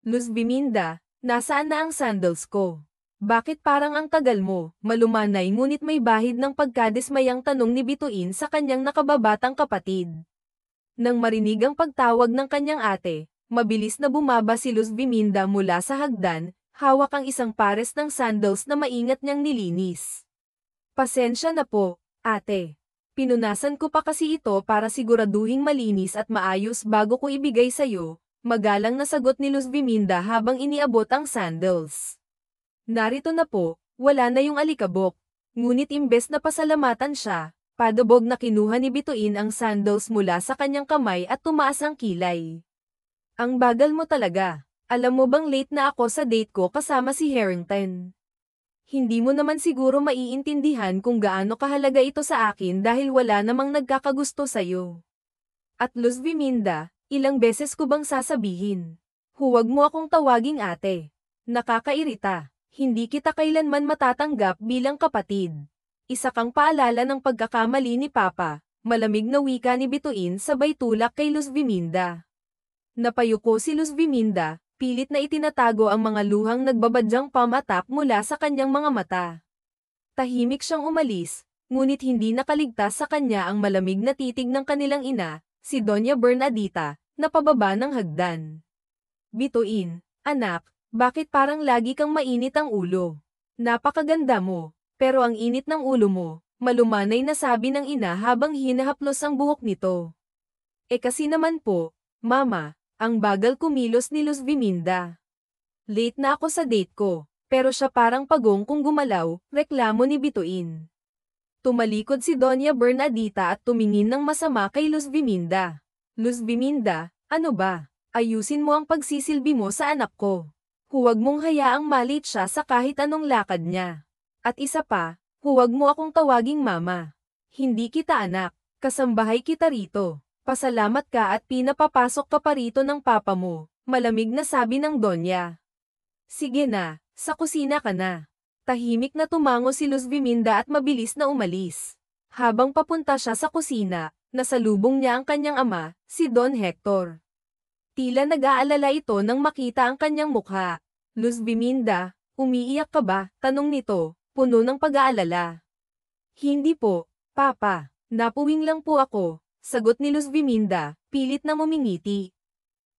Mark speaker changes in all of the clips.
Speaker 1: Luz Biminda, nasaan na ang sandals ko? Bakit parang ang tagal mo? Malumanay ngunit may bahid ng pagkadismayang tanong ni Bituin sa kanyang nakababatang kapatid. Nang marinig ang pagtawag ng kanyang ate, mabilis na bumaba si Luz Biminda mula sa hagdan, hawak ang isang pares ng sandals na maingat niyang nilinis. Pasensya na po, ate. Pinunasan ko pa kasi ito para siguraduhing malinis at maayos bago ko ibigay sa'yo, magalang na sagot ni Luz Biminda habang iniabot ang sandals. Narito na po, wala na yung alikabok. Ngunit imbes na pasalamatan siya, padubog na kinuha ni Bituin ang sandals mula sa kanyang kamay at tumaas ang kilay. Ang bagal mo talaga. Alam mo bang late na ako sa date ko kasama si Harrington? Hindi mo naman siguro maiintindihan kung gaano kahalaga ito sa akin dahil wala namang nagkakagusto sa'yo. At Luz Biminda, ilang beses ko bang sasabihin? Huwag mo akong tawaging ate. Nakakairita. Hindi kita kailanman matatanggap bilang kapatid. Isa kang paalala ng pagkakamali ni Papa, malamig na wika ni Bituin sabay tulak kay Luz Biminda. Napayuko si Luz Biminda, pilit na itinatago ang mga luhang nagbabadyang pamatak mula sa kanyang mga mata. Tahimik siyang umalis, ngunit hindi nakaligtas sa kanya ang malamig na titig ng kanilang ina, si Doña Bernadita, na pababa ng hagdan. Bituin, anak, bakit parang lagi kang mainit ang ulo? Napakaganda mo, pero ang init ng ulo mo, malumanay na sabi ng ina habang hinahaplos ang buhok nito. Kasi naman po, Mama, ang bagal kumilos ni Luz Biminda. Late na ako sa date ko, pero siya parang pagong kung gumalaw, reklamo ni Bituin. Tumalikod si Doña Bernadita at tumingin ng masama kay Luz Biminda. Luz Biminda, ano ba? Ayusin mo ang pagsisilbi mo sa anak ko. Huwag mong hayaang malit siya sa kahit anong lakad niya. At isa pa, huwag mo akong tawaging mama. Hindi kita anak, kasambahay kita rito. Pasalamat ka at pinapapasok ka pa rito ng papa mo, malamig na sabi ng Donya. Sige na, sa kusina ka na. Tahimik na tumango si Luz Biminda at mabilis na umalis. Habang papunta siya sa kusina, nasalubong niya ang kanyang ama, si Don Hector. Tila nag-aalala ito nang makita ang kanyang mukha. Luz Biminda, umiiyak ka ba? Tanong nito, puno ng pag-aalala. Hindi po, Papa. Napuwing lang po ako, sagot ni Luz Biminda, pilit na ngumingiti.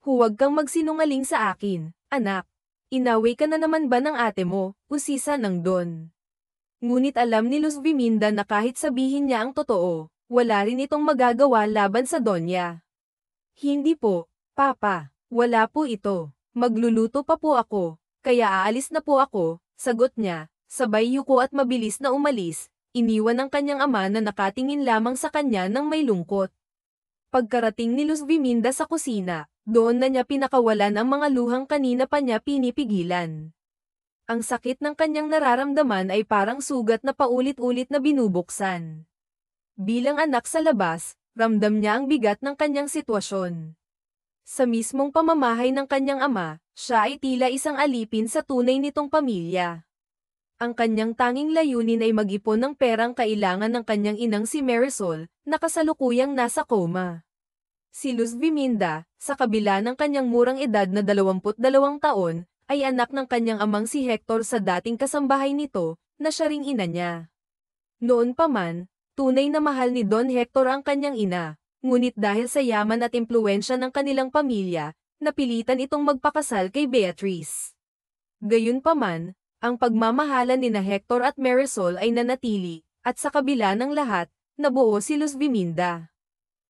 Speaker 1: Huwag kang magsinungaling sa akin, anak. Inaway ka na naman ba ng ate mo? Usisa ng Don. Ngunit alam ni Luz Biminda na kahit sabihin niya ang totoo, wala rin itong magagawa laban sa Donya. Hindi po, Papa, wala po ito. Magluluto pa po ako, kaya aalis na po ako, sagot niya, sabay yuko at mabilis na umalis, iniwan ng kanyang ama na nakatingin lamang sa kanya ng may lungkot. Pagkarating ni Luz Biminda sa kusina, doon na niya pinakawalan ang mga luhang kanina pa niya pinipigilan. Ang sakit ng kanyang nararamdaman ay parang sugat na paulit-ulit na binubuksan. Bilang anak sa labas, ramdam niya ang bigat ng kanyang sitwasyon. Sa mismong pamamahay ng kanyang ama, siya ay tila isang alipin sa tunay nitong pamilya. Ang kanyang tanging layunin ay mag-ipon ng perang kailangan ng kanyang inang si Marisol, na kasalukuyang nasa coma. Si Luz Biminda, sa kabila ng kanyang murang edad na 22 taon, ay anak ng kanyang amang si Hector sa dating kasambahay nito, na siya ring ina niya. Noon pa man, tunay na mahal ni Don Hector ang kanyang ina. Ngunit dahil sa yaman at impluwensya ng kanilang pamilya, napilitan itong magpakasal kay Beatrice. Gayunpaman, ang pagmamahalan nina Hector at Marisol ay nanatili, at sa kabila ng lahat, nabuo si Luz Biminda.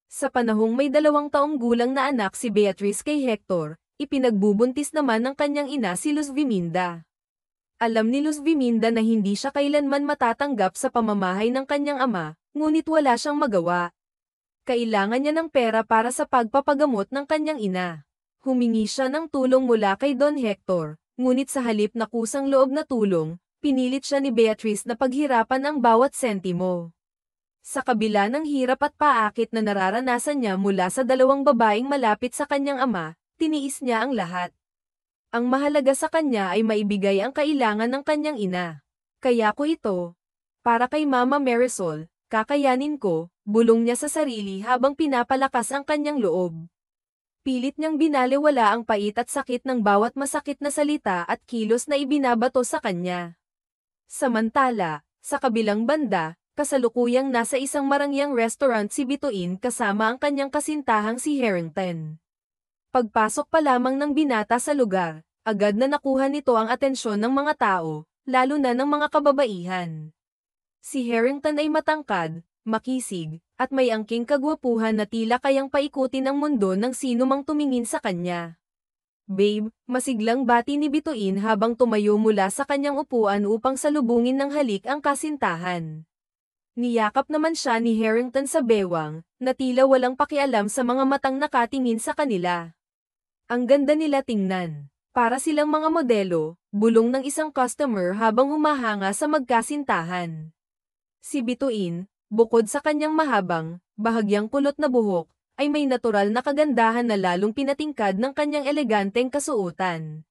Speaker 1: Sa panahong may 2 taong gulang na anak si Beatrice kay Hector, ipinagbubuntis naman ng kanyang ina si Luz Biminda. Alam ni Luz Biminda na hindi siya kailanman matatanggap sa pamamahay ng kanyang ama, ngunit wala siyang magawa. Kailangan niya ng pera para sa pagpapagamot ng kanyang ina. Humingi siya ng tulong mula kay Don Hector, ngunit sa halip na kusang loob na tulong, pinilit siya ni Beatrice na paghirapan ang bawat sentimo. Sa kabila ng hirap at paakit na nararanasan niya mula sa 2 babaeng malapit sa kanyang ama, tiniis niya ang lahat. Ang mahalaga sa kanya ay maibigay ang kailangan ng kanyang ina. Kaya ko ito. Para kay Mama Marisol, kakayanin ko, bulong niya sa sarili habang pinapalakas ang kanyang loob. Pilit niyang binalewala ang pait at sakit ng bawat masakit na salita at kilos na ibinabato sa kanya. Samantala, sa kabilang banda, kasalukuyang nasa isang marangyang restaurant si Bituin kasama ang kanyang kasintahang si Harrington. Pagpasok pa lamang ng binata sa lugar, agad na nakuha nito ang atensyon ng mga tao, lalo na ng mga kababaihan. Si Harrington ay matangkad, makisig, at may angking kagwapuhan na tila kayang paikutin ang mundo ng sino mang tumingin sa kanya. "Babe," masiglang bati ni Bituin habang tumayo mula sa kanyang upuan upang salubungin ng halik ang kasintahan. Niyakap naman siya ni Harrington sa bewang, na tila walang pakialam sa mga matang nakatingin sa kanila. Ang ganda nila tingnan. Para silang mga modelo, bulong ng isang customer habang humahanga sa magkasintahan. Si Bituin, bukod sa kanyang mahabang, bahagyang kulot na buhok, ay may natural na kagandahan na lalong pinatingkad ng kanyang eleganteng kasuotan.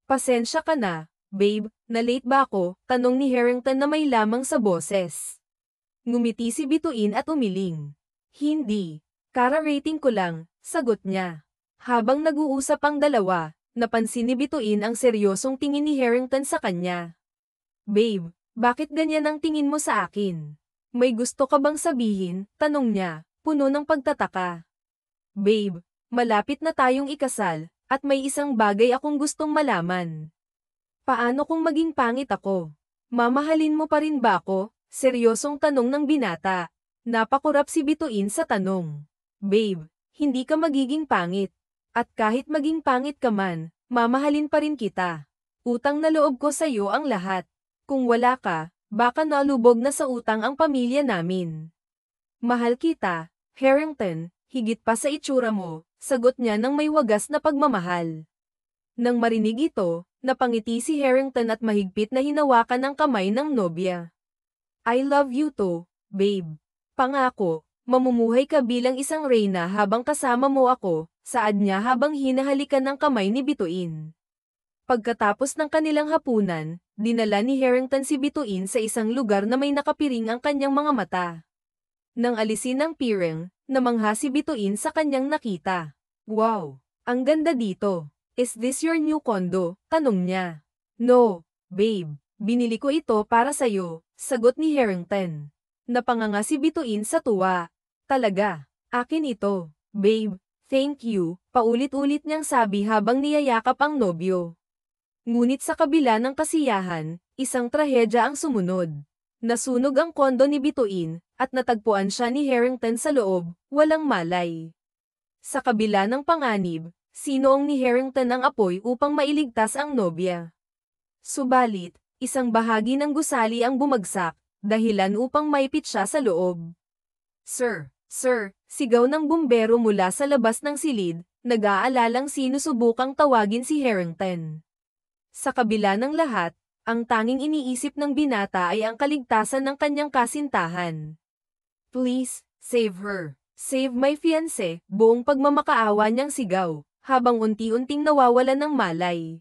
Speaker 1: "Pasensya ka na, babe, na late ba ako?" tanong ni Harrington na may lamang sa boses. Ngumiti si Bituin at umiling. "Hindi. Kara-rating ko lang," sagot niya. Habang nag-uusap ang dalawa, napansin ni Bituin ang seryosong tingin ni Harrington sa kanya. "Babe, bakit ganyan ang tingin mo sa akin? May gusto ka bang sabihin?" tanong niya, puno ng pagtataka. "Babe, malapit na tayong ikasal, at may isang bagay akong gustong malaman. Paano kung maging pangit ako? Mamahalin mo pa rin ba ako?" seryosong tanong ng binata. Napakurap si Bituin sa tanong. "Babe, hindi ka magiging pangit. At kahit maging pangit ka man, mamahalin pa rin kita. Utang na loob ko sa iyo ang lahat. Kung wala ka, baka nalubog na sa utang ang pamilya namin. Mahal kita, Harrington, higit pa sa itsura mo," sagot niya ng may wagas na pagmamahal. Nang marinig ito, napangiti si Harrington at mahigpit na hinawakan ang kamay ng nobya. "I love you too, babe. Pangako, mamumuhay ka bilang isang reyna habang kasama mo ako," saad niya habang hinahalikan ng kamay ni Bituin. Pagkatapos ng kanilang hapunan, dinala ni Harrington si Bituin sa isang lugar na may nakapiring ang kanyang mga mata. Nang alisin ang piring, namangha si Bituin sa kanyang nakita. "Wow, ang ganda dito. Is this your new condo?" tanong niya. "No, babe. Binili ko ito para sa'yo," sagot ni Harrington. Napanganga si Bituin sa tuwa. "Talaga? Akin ito, babe. Thank you," paulit-ulit niyang sabi habang niyayakap ang nobyo. Ngunit sa kabila ng kasiyahan, isang trahedya ang sumunod. Nasunog ang kondo ni Bituin, at natagpuan siya ni Harrington sa loob, walang malay. Sa kabila ng panganib, sinuong ni Harrington ang apoy upang mailigtas ang nobya. Subalit, isang bahagi ng gusali ang bumagsak, dahilan upang maipit siya sa loob. "Sir! Sir!" sigaw ng bumbero mula sa labas ng silid, nag-aalalang sinusubukang tawagin si Harrington. Sa kabila ng lahat, ang tanging iniisip ng binata ay ang kaligtasan ng kanyang kasintahan. "Please, save her. Save my fiancé," buong pagmamakaawa niyang sigaw, habang unti-unting nawawalan ng malay.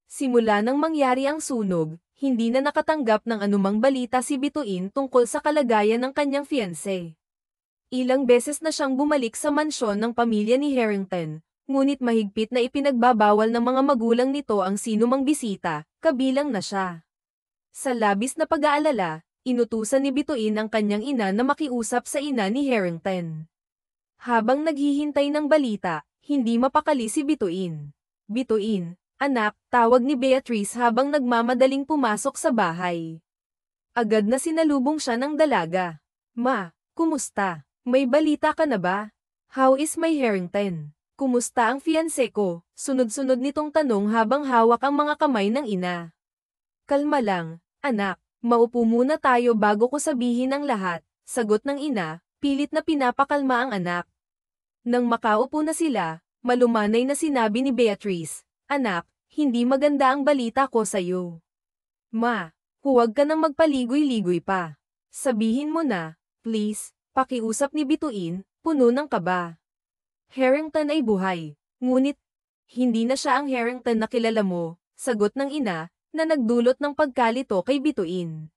Speaker 1: Simula nang mangyari ang sunog, hindi na nakatanggap ng anumang balita si Bituin tungkol sa kalagayan ng kanyang fiancé. Ilang beses na siyang bumalik sa mansyon ng pamilya ni Harrington, ngunit mahigpit na ipinagbabawal ng mga magulang nito ang sinumang bisita, kabilang na siya. Sa labis na pag-aalala, inutusan ni Bituin ang kanyang ina na makiusap sa ina ni Harrington. Habang naghihintay ng balita, hindi mapakali si Bituin. "Bituin, anak," tawag ni Beatrice habang nagmamadaling pumasok sa bahay. Agad na sinalubong siya ng dalaga. "Ma, kumusta? May balita ka na ba? How is my Harrington? Kumusta ang fiancé ko?" sunod-sunod nitong tanong habang hawak ang mga kamay ng ina. "Kalma lang, anak. Maupo muna tayo bago ko sabihin ang lahat," sagot ng ina, pilit na pinapakalma ang anak. Nang makaupo na sila, malumanay na sinabi ni Beatrice, "Anak, hindi maganda ang balita ko sa'yo. Ma, huwag ka nang magpaligoy-ligoy pa. Sabihin mo na, please," pakiusap ni Bituin, puno ng kaba. "Harrington ay buhay, ngunit hindi na siya ang Harrington na kilala mo," sagot ng ina, na nagdulot ng pagkalito kay Bituin.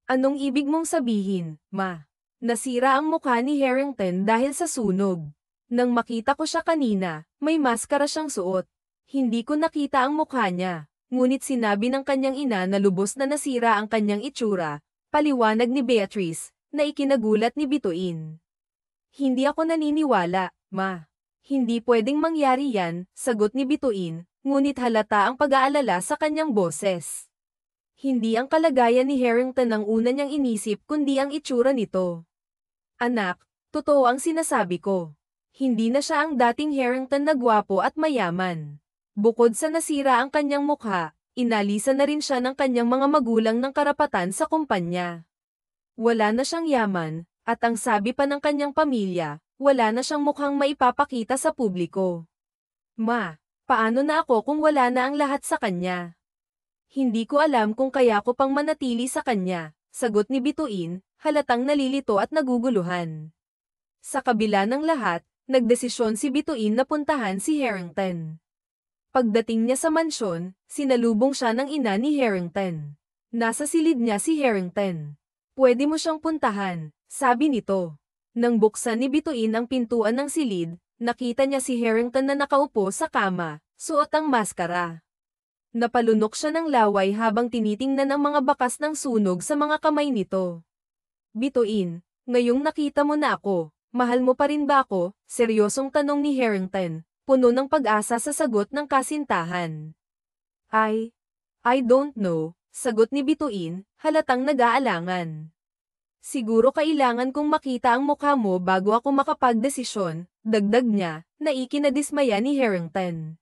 Speaker 1: "Anong ibig mong sabihin, ma? Nasira ang mukha ni Harrington dahil sa sunog. Nang makita ko siya kanina, may maskara siyang suot. Hindi ko nakita ang mukha niya, ngunit sinabi ng kanyang ina na lubos na nasira ang kanyang itsura, paliwanag ni Beatrice, na ikinagulat ni Bituin. Hindi ako naniniwala, ma. Hindi pwedeng mangyari yan, sagot ni Bituin, ngunit halata ang pag-aalala sa kanyang boses. Hindi ang kalagayan ni Harrington ang una niyang inisip kundi ang itsura nito. Anak, totoo ang sinasabi ko. Hindi na siya ang dating Harrington na gwapo at mayaman. Bukod sa nasira ang kanyang mukha, inalisan na rin siya ng kanyang mga magulang ng karapatan sa kumpanya. Wala na siyang yaman, at ang sabi pa ng kanyang pamilya, wala na siyang mukhang maipapakita sa publiko. Ma, paano na ako kung wala na ang lahat sa kanya? Hindi ko alam kung kaya ko pang manatili sa kanya, sagot ni Bituin, halatang nalilito at naguguluhan. Sa kabila ng lahat, nagdesisyon si Bituin na puntahan si Harrington. Pagdating niya sa mansyon, sinalubong siya ng ina ni Harrington. Nasa silid niya si Harrington. Pwede mo siyang puntahan, sabi nito. Nang buksan ni Bituin ang pintuan ng silid, nakita niya si Harrington na nakaupo sa kama, suot ang maskara. Napalunok siya ng laway habang tinitingnan ang mga bakas ng sunog sa mga kamay nito. Bituin, ngayong nakita mo na ako, mahal mo pa rin ba ako? Seryosong tanong ni Harrington, puno ng pag-asa sa sagot ng kasintahan. I don't know, sagot ni Bituin, halatang nag-aalangan. Siguro kailangan kong makita ang mukha mo bago ako makapagdesisyon, dagdag niya, na ikinadismaya ni Harrington.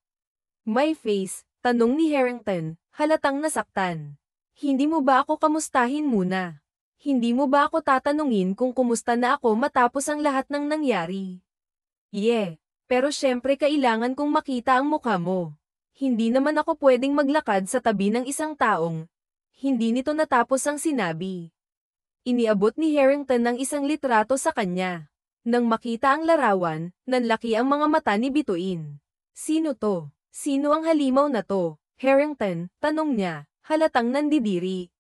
Speaker 1: My face, tanong ni Harrington, halatang nasaktan. Hindi mo ba ako kamustahin muna? Hindi mo ba ako tatanungin kung kumusta na ako matapos ang lahat ng nangyari? Yeah, pero syempre kailangan kong makita ang mukha mo. Hindi naman ako pwedeng maglakad sa tabi ng isang taong. Hindi nito natapos ang sinabi. Iniabot ni Harrington ng isang litrato sa kanya. Nang makita ang larawan, nanlaki ang mga mata ni Bituin. Sino to? Sino ang halimaw na to? Harrington, tanong niya, halatang nandidiri.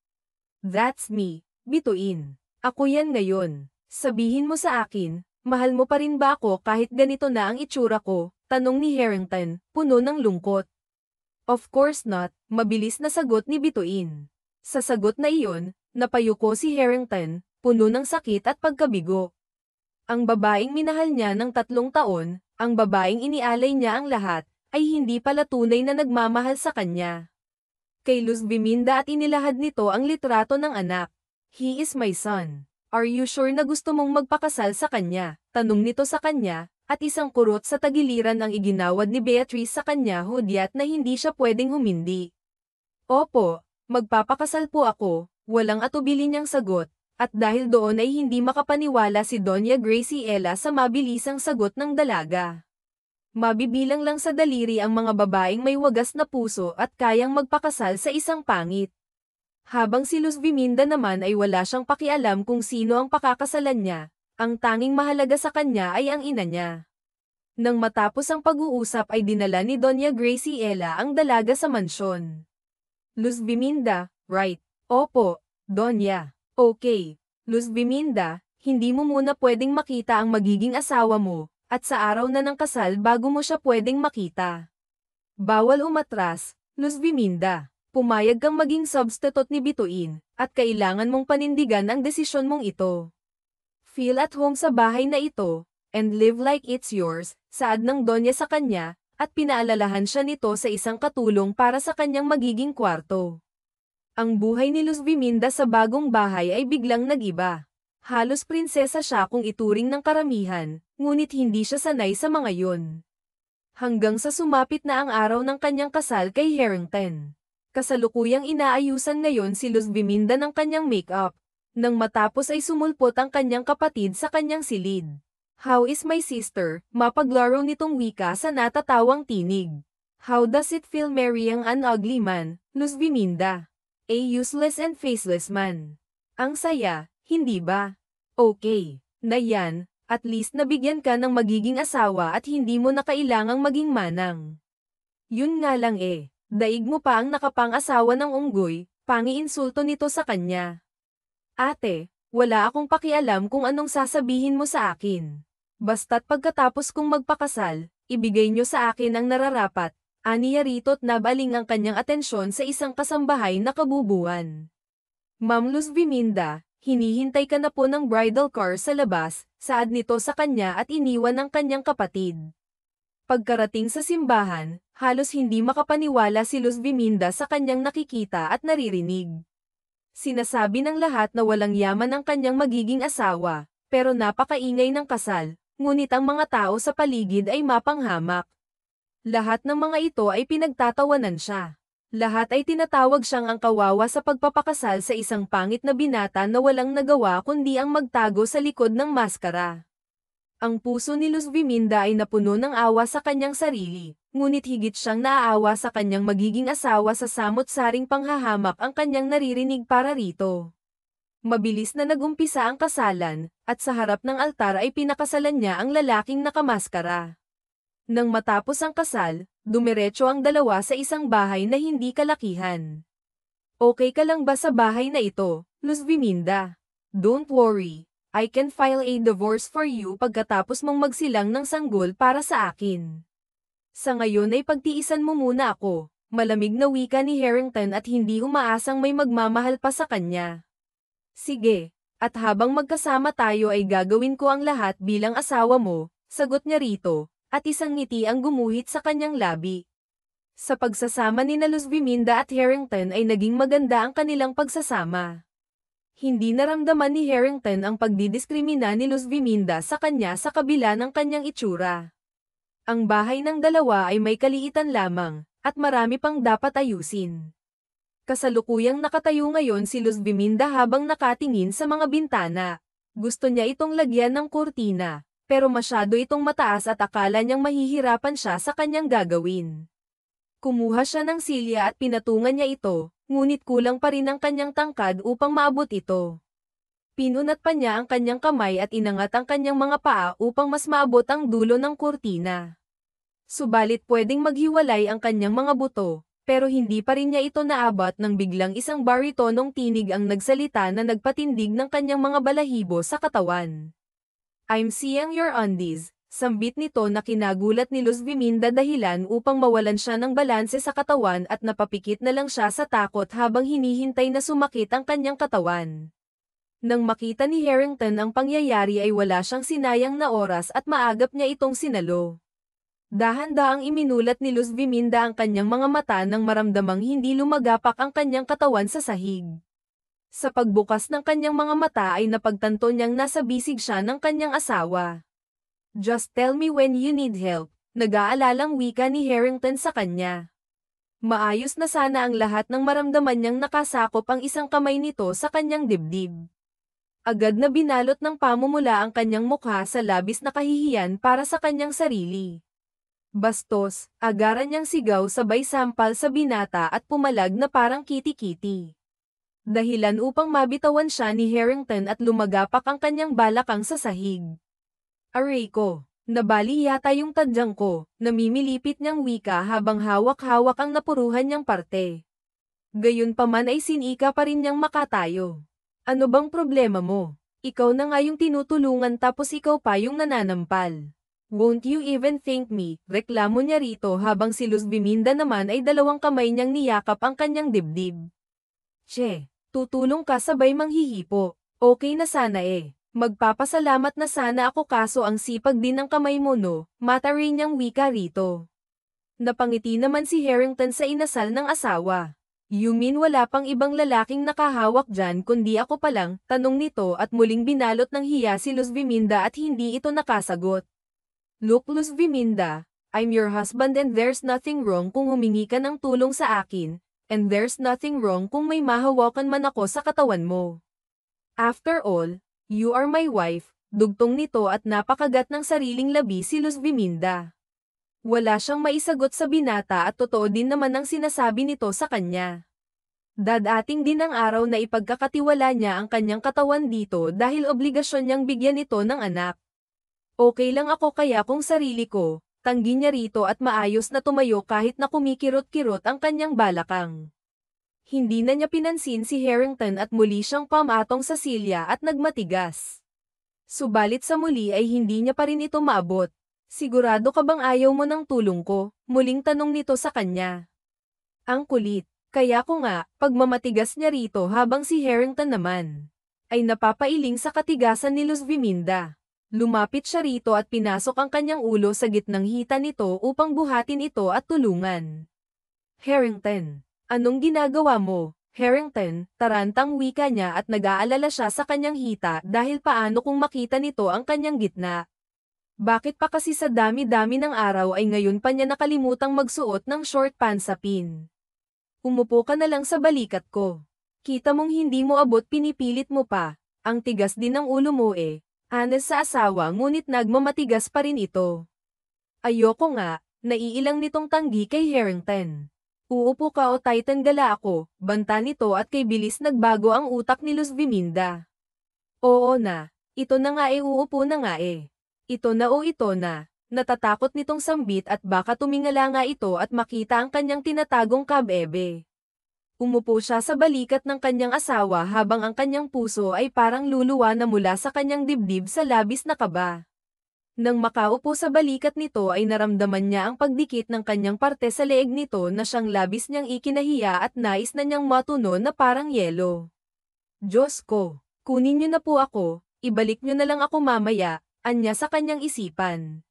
Speaker 1: That's me, Bituin. Ako yan ngayon. Sabihin mo sa akin, mahal mo pa rin ba ako kahit ganito na ang itsura ko? Tanong ni Harrington, puno ng lungkot. Of course not, mabilis na sagot ni Bituin. Sa sagot na iyon, napayuko si Harrington, puno ng sakit at pagkabigo. Ang babaeng minahal niya ng 3 taon, ang babaeng inialay niya ang lahat, ay hindi pala tunay na nagmamahal sa kanya. Kay Luz Biminda at inilahad nito ang litrato ng anak. He is my son. Are you sure na gusto mong magpakasal sa kanya? Tanong nito sa kanya, at isang kurot sa tagiliran ang iginawad ni Beatrice sa kanya hudyat na hindi siya pwedeng humindi. Opo, magpapakasal po ako, walang atubili niyang sagot, at dahil doon ay hindi makapaniwala si Doña Graciela sa mabilisang sagot ng dalaga. Mabibilang lang sa daliri ang mga babaeng may wagas na puso at kayang magpakasal sa isang pangit. Habang si Luz Biminda naman ay wala siyang pakialam kung sino ang pakakasalan niya, ang tanging mahalaga sa kanya ay ang ina niya. Nang matapos ang pag-uusap ay dinala ni Doña Graciela ang dalaga sa mansyon. Luz Biminda, right? Opo, Doña. Okay. Luz Biminda, hindi mo muna pwedeng makita ang magiging asawa mo, at sa araw na ng kasal bago mo siya pwedeng makita. Bawal umatras, Luz Biminda. Pumayag kang maging substitute ni Bituin, at kailangan mong panindigan ang desisyon mong ito. Feel at home sa bahay na ito, and live like it's yours, saad ng Donya sa kanya, at pinaalalahan siya nito sa isang katulong para sa kanyang magiging kwarto. Ang buhay ni Luz Biminda sa bagong bahay ay biglang nag-iba. Halos prinsesa siya kung ituring ng karamihan, ngunit hindi siya sanay sa mga yun. Hanggang sa sumapit na ang araw ng kanyang kasal kay Harrington. Kasalukuyang inaayusan ngayon si Luz Biminda ng kanyang make-up. Nang matapos ay sumulpot ang kanyang kapatid sa kanyang silid. How is my sister? Mapaglaro nitong wika sa natatawang tinig. How does it feel marrying an ugly man, Luz Biminda? A useless and faceless man. Ang saya, hindi ba? Okay, na yan, at least nabigyan ka ng magiging asawa at hindi mo na kailangang maging manang. Yun nga lang eh. Daig mo pa ang nakapang-asawa ng unggoy, pangi-insulto nito sa kanya. Ate, wala akong pakialam kung anong sasabihin mo sa akin. Basta't pagkatapos kong magpakasal, ibigay niyo sa akin ang nararapat, aniya rito't nabaling ang kanyang atensyon sa isang kasambahay na kabubuan. Ma'am Luz Viminda, hinihintay ka na po ng bridal car sa labas, saad nito sa kanya at iniwan ng kanyang kapatid. Pagkarating sa simbahan, halos hindi makapaniwala si Luz Viminda sa kanyang nakikita at naririnig. Sinasabi ng lahat na walang yaman ang kanyang magiging asawa, pero napakaingay ng kasal, ngunit ang mga tao sa paligid ay mapanghamak. Lahat ng mga ito ay pinagtatawanan siya. Lahat ay tinatawag siyang ang kawawa sa pagpapakasal sa isang pangit na binata na walang nagawa kundi ang magtago sa likod ng maskara. Ang puso ni Luz Viminda ay napuno ng awa sa kanyang sarili, ngunit higit siyang naaawa sa kanyang magiging asawa sa samot-saring panghahamak ang kanyang naririnig para rito. Mabilis na nagumpisa ang kasalan, at sa harap ng altar ay pinakasalan niya ang lalaking nakamaskara. Nang matapos ang kasal, dumiretso ang dalawa sa isang bahay na hindi kalakihan. Okay ka lang ba sa bahay na ito, Luz Viminda? Don't worry, I can file a divorce for you pagkatapos mong magsilang ng sanggol para sa akin. Sa ngayon ay pagtiisan mo muna ako, malamig na wika ni Harrington at hindi umaasang may magmamahal pa sa kanya. Sige, at habang magkasama tayo ay gagawin ko ang lahat bilang asawa mo, sagot niya rito. At isang ngiti ang gumuhit sa kanyang labi. Sa pagsasama ni Luz Viminda at Harrington ay naging maganda ang kanilang pagsasama. Hindi naramdaman ni Harrington ang pagdidiskrimina ni Luz Viminda sa kanya sa kabila ng kanyang itsura. Ang bahay ng dalawa ay may kaliitan lamang, at marami pang dapat ayusin. Kasalukuyang nakatayo ngayon si Luz Viminda habang nakatingin sa mga bintana. Gusto niya itong lagyan ng kurtina. Pero masyado itong mataas at akala niyang mahihirapan siya sa kanyang gagawin. Kumuha siya ng silya at pinatungan niya ito, ngunit kulang pa rin ang kanyang tangkad upang maabot ito. Pinunat pa niya ang kanyang kamay at inangat ang kanyang mga paa upang mas maabot ang dulo ng kurtina. Subalit pwedeng maghiwalay ang kanyang mga buto, pero hindi pa rin niya ito naabot nang biglang isang baritonong tinig ang nagsalita na nagpatindig ng kanyang mga balahibo sa katawan. I'm seeing your undies, sambit nito na kinagulat ni Luz Viminda dahilan upang mawalan siya ng balanse sa katawan at napapikit na lang siya sa takot habang hinihintay na sumakit ang kanyang katawan. Nang makita ni Harrington ang pangyayari ay wala siyang sinayang na oras at maagap niya itong sinalo. Dahan-daang iminulat ni Luz Viminda ang kanyang mga mata nang maramdamang hindi lumagapak ang kanyang katawan sa sahig. Sa pagbukas ng kanyang mga mata ay napagtanto niyang nasa bisig siya ng kanyang asawa. Just tell me when you need help, nag-aalalang wika ni Harrington sa kanya. Maayos na sana ang lahat ng maramdaman niyang nakasakop ang isang kamay nito sa kanyang dibdib. Agad na binalot ng pamumula ang kanyang mukha sa labis na kahihiyan para sa kanyang sarili. Bastos, agaran niyang sigaw sabay sampal sa binata at pumalag na parang kiti-kiti. Dahilan upang mabitawan siya ni Harrington at lumagapak ang kanyang balakang sa sahig. Aray ko, nabali yata yung tadyang ko, namimilipit niyang wika habang hawak-hawak ang napuruhan niyang parte. Gayunpaman ay sinika pa rin niyang makatayo. Ano bang problema mo? Ikaw na nga yung tinutulungan tapos ikaw pa yung nananampal. Won't you even thank me? Reklamo niya rito habang si Luz Viminda naman ay dalawang kamay niyang niyakap ang kanyang dibdib. Che, tutulong ka sabay manghihipo. Okay na sana eh. Magpapasalamat na sana ako kaso ang sipag din ng kamay mo no, mataray niyang wika rito. Napangiti naman si Harrington sa inasal ng asawa. You mean wala pang ibang lalaking nakahawak dyan kundi ako pa lang, tanong nito at muling binalot ng hiya si Luz Viminda at hindi ito nakasagot. Look Luz Viminda, I'm your husband and there's nothing wrong kung humingi ka ng tulong sa akin. And there's nothing wrong kung may mahawakan man ako sa katawan mo. After all, you are my wife, dugtong nito at napakagat ng sariling labi si Luz Viminda. Wala siyang maisagot sa binata at totoo din naman ang sinasabi nito sa kanya. Dadating din ang araw na ipagkakatiwala niya ang kanyang katawan dito dahil obligasyon niyang bigyan ito ng anak. Okay lang ako kaya kung sarili ko. Tanggi niya rito at maayos na tumayo kahit na kumikirot-kirot ang kanyang balakang. Hindi na niya pinansin si Harrington at muli siyang pamatong sa silya at nagmatigas. Subalit sa muli ay hindi niya pa rin ito maabot. Sigurado ka bang ayaw mo ng tulong ko? Muling tanong nito sa kanya. Ang kulit. Kaya ko nga, pagmamatigas niya rito habang si Harrington naman ay napapailing sa katigasan ni Luz Viminda. Lumapit siya rito at pinasok ang kanyang ulo sa gitnang hita nito upang buhatin ito at tulungan. Harrington, anong ginagawa mo? Harrington, tarantang wika niya at nag-aalala siya sa kanyang hita dahil paano kung makita nito ang kanyang gitna. Bakit pa kasi sa dami-dami ng araw ay ngayon pa niya nakalimutang magsuot ng short pants sa pin? Umupo ka na lang sa balikat ko. Kita mong hindi mo abot pinipilit mo pa. Ang tigas din ng ulo mo eh. Anes sa asawa ngunit nagmamatigas pa rin ito. Ayoko nga, naiilang nitong tanggi kay Harrington. Uupo ka o Titan gala ako, banta nito at kay bilis nagbago ang utak ni Luz Viminda. Oo na, ito na nga uupo na nga Ito na o ito na. Natatakot nitong sambit at baka tumingala nga ito at makita ang kanyang tinatagong kabebe. Umupo siya sa balikat ng kanyang asawa habang ang kanyang puso ay parang luluwa na mula sa kanyang dibdib sa labis na kaba. Nang makaupo sa balikat nito ay naramdaman niya ang pagdikit ng kanyang parte sa leeg nito na siyang labis niyang ikinahiya at nais na niyang matuno na parang yelo. Diyos ko, kunin niyo na po ako, ibalik niyo na lang ako mamaya, anya sa kanyang isipan.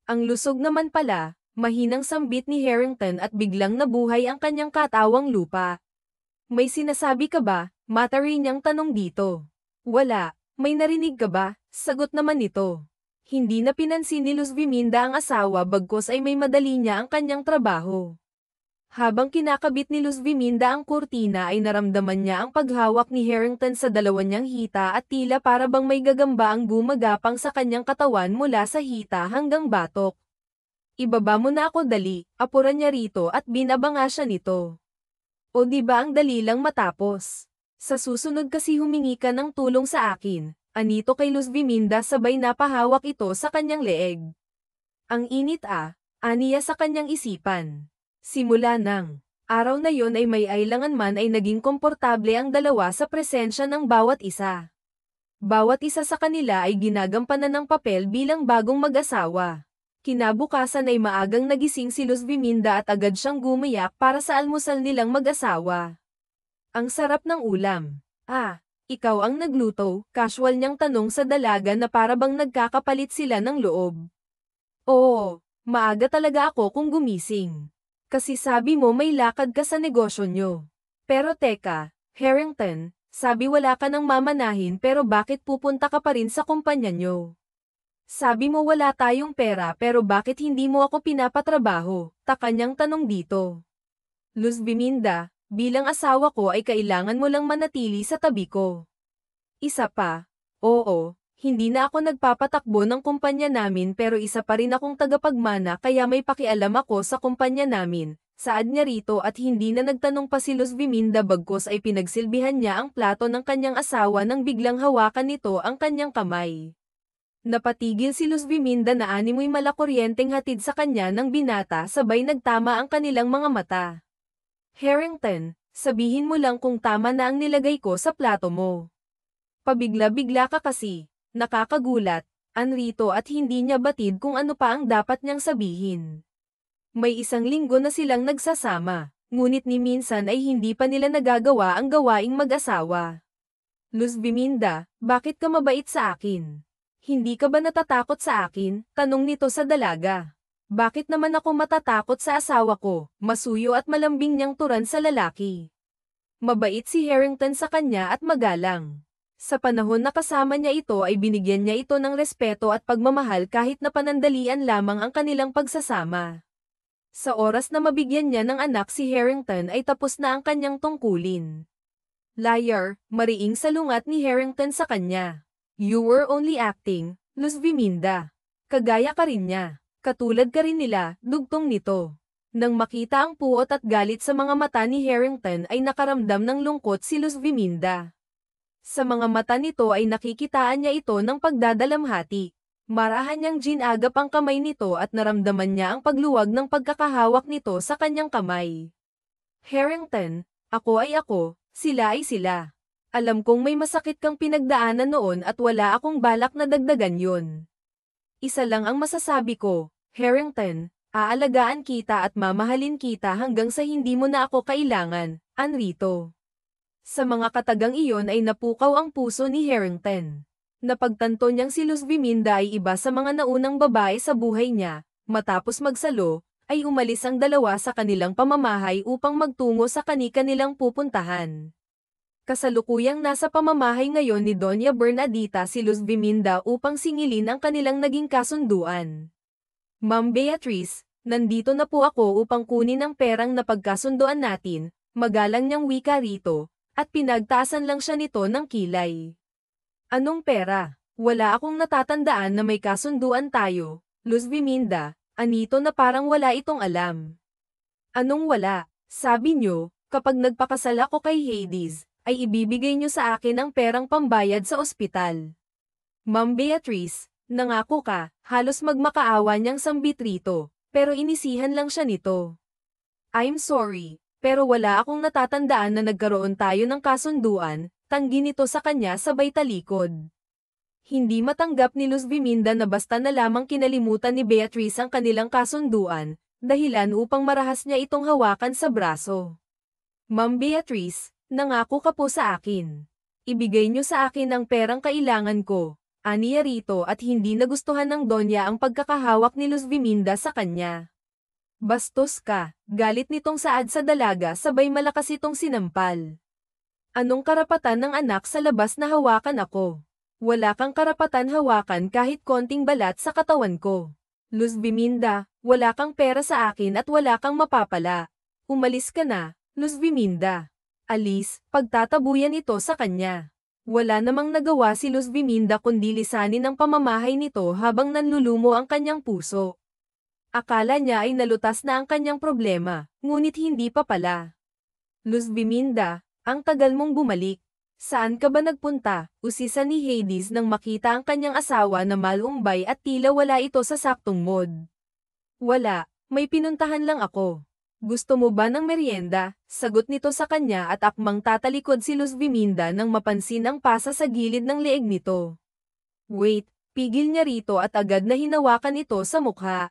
Speaker 1: Ang lusog naman pala, mahinang sambit ni Harrington at biglang nabuhay ang kanyang katawang lupa. May sinasabi ka ba? Matari niyang tanong dito. Wala, may narinig ka ba? Sagot naman nito. Hindi na pinansin ni Luz Viminda ang asawa bagkos ay may madali niya ang kanyang trabaho. Habang kinakabit ni Luz Viminda ang kurtina ay naramdaman niya ang paghawak ni Harrington sa dalawa niyang hita at tila para bang may gagamba ang gumagapang sa kanyang katawan mula sa hita hanggang batok. Ibaba mo na ako dali, apuran niya rito at binabanga siya nito. O di ba ang dali lang matapos? Sa susunod kasi humingi ka ng tulong sa akin, anito kay Luz Viminda sabay napahawak ito sa kanyang leeg. Ang init aniya sa kanyang isipan. Simula ng araw na yon ay may ailangan man ay naging komportable ang dalawa sa presensya ng bawat isa. Bawat isa sa kanila ay ginagampanan ng papel bilang bagong mag-asawa. Kinabukasan ay maagang nagising si Luz Viminda at agad siyang gumayak para sa almusal nilang mag-asawa. Ang sarap ng ulam. Ikaw ang nagluto, casual niyang tanong sa dalaga na para bang nagkakapalit sila ng loob. Oo, maaga talaga ako kung gumising. Kasi sabi mo may lakad ka sa negosyo nyo. Pero teka, Harrington, sabi wala ka nang mamanahin pero bakit pupunta ka pa rin sa kumpanya nyo? Sabi mo wala tayong pera pero bakit hindi mo ako pinapatrabaho? Taka niyang tanong dito. Luz Viminda, bilang asawa ko ay kailangan mo lang manatili sa tabi ko. Isa pa, oo. Hindi na ako nagpapatakbo ng kumpanya namin pero isa pa rin akong tagapagmana kaya may pakialam ako sa kumpanya namin. Saad niya rito at hindi na nagtanong pa si Luz Viminda bagkos ay pinagsilbihan niya ang plato ng kanyang asawa nang biglang hawakan nito ang kanyang kamay. Napatigil si Luz Viminda na animoy malakuryenteng hatid sa kanya ng binata sabay nagtama ang kanilang mga mata. Harrington, sabihin mo lang kung tama na ang nilagay ko sa plato mo. Pabigla-bigla ka kasi. Nakakagulat, anrito at hindi niya batid kung ano pa ang dapat niyang sabihin. May isang linggo na silang nagsasama, ngunit ni minsan ay hindi pa nila nagagawa ang gawaing mag-asawa. Luz Viminda, bakit ka mabait sa akin? Hindi ka ba natatakot sa akin? Tanong nito sa dalaga. Bakit naman ako matatakot sa asawa ko? Masuyo at malambing niyang turan sa lalaki. Mabait si Harrington sa kanya at magalang. Sa panahon na kasama niya ito ay binigyan niya ito ng respeto at pagmamahal kahit na panandalian lamang ang kanilang pagsasama. Sa oras na mabigyan niya ng anak si Harrington ay tapos na ang kanyang tungkulin. Liar, mariing salungat ni Harrington sa kanya. You were only acting, Luz Viminda. Kagaya ka rin niya. Katulad ka rin nila, dugtong nito. Nang makita ang puot at galit sa mga mata ni Harrington ay nakaramdam ng lungkot si Luz Viminda. Sa mga mata nito ay nakikitaan niya ito ng pagdadalamhati. Marahan niyang ginagap ang kamay nito at naramdaman niya ang pagluwag ng pagkakahawak nito sa kanyang kamay. Harrington, ako ay ako, sila ay sila. Alam kong may masakit kang pinagdaanan noon at wala akong balak na dagdagan yun. Isa lang ang masasabi ko, Harrington, aalagaan kita at mamahalin kita hanggang sa hindi mo na ako kailangan, Anrito. Sa mga katagang iyon ay napukaw ang puso ni Harrington. Napagtanto niyang si Luz Viminda ay iba sa mga naunang babae sa buhay niya, matapos magsalo, ay umalis ang dalawa sa kanilang pamamahay upang magtungo sa kani-kanilang pupuntahan. Kasalukuyang nasa pamamahay ngayon ni Doña Bernadita si Luz Viminda upang singilin ang kanilang naging kasunduan. Ma'am Beatrice, nandito na po ako upang kunin ang perang napagkasunduan natin, magalang niyang wika rito, at pinagtaasan lang siya nito ng kilay. Anong pera? Wala akong natatandaan na may kasunduan tayo, Luz Viminda, anito na parang wala itong alam. Anong wala? Sabi niyo, kapag nagpakasal ako kay Hades, ay ibibigay niyo sa akin ang perang pambayad sa ospital. Ma'am Beatrice, nangako ka, halos magmakaawa niyang sambit rito, pero inisihan lang siya nito. I'm sorry, pero wala akong natatandaan na nagkaroon tayo ng kasunduan, tanggi nito sa kanya sabay talikod. Hindi matanggap ni Luz Viminda na basta na lamang kinalimutan ni Beatrice ang kanilang kasunduan, dahilan upang marahas niya itong hawakan sa braso. Ma'am Beatrice, nangako ka po sa akin. Ibigay niyo sa akin ang perang kailangan ko, aniya rito at hindi nagustuhan ng Donya ang pagkakahawak ni Luz Viminda sa kanya. Bastos ka, galit nitong saad sa dalaga sabay malakas itong sinampal. Anong karapatan ng anak sa labas na hawakan ako? Wala kang karapatan hawakan kahit konting balat sa katawan ko. Luz Viminda, wala kang pera sa akin at wala kang mapapala. Umalis ka na, Luz Viminda. Alis, pagtatabuyan ito sa kanya. Wala namang nagawa si Luz Viminda kundi lisanin ang pamamahay nito habang nanlulumo ang kanyang puso. Akala niya ay nalutas na ang kanyang problema, ngunit hindi pa pala. Luz Viminda, ang tagal mong bumalik. Saan ka ba nagpunta? Usisa ni Hades nang makita ang kanyang asawa na malumbay at tila wala ito sa saktong mood. Wala, may pinuntahan lang ako. Gusto mo ba ng merienda? Sagot nito sa kanya at akmang tatalikod si Luz Viminda nang mapansin ang pasa sa gilid ng leeg nito. Wait, pigil niya rito at agad na hinawakan ito sa mukha.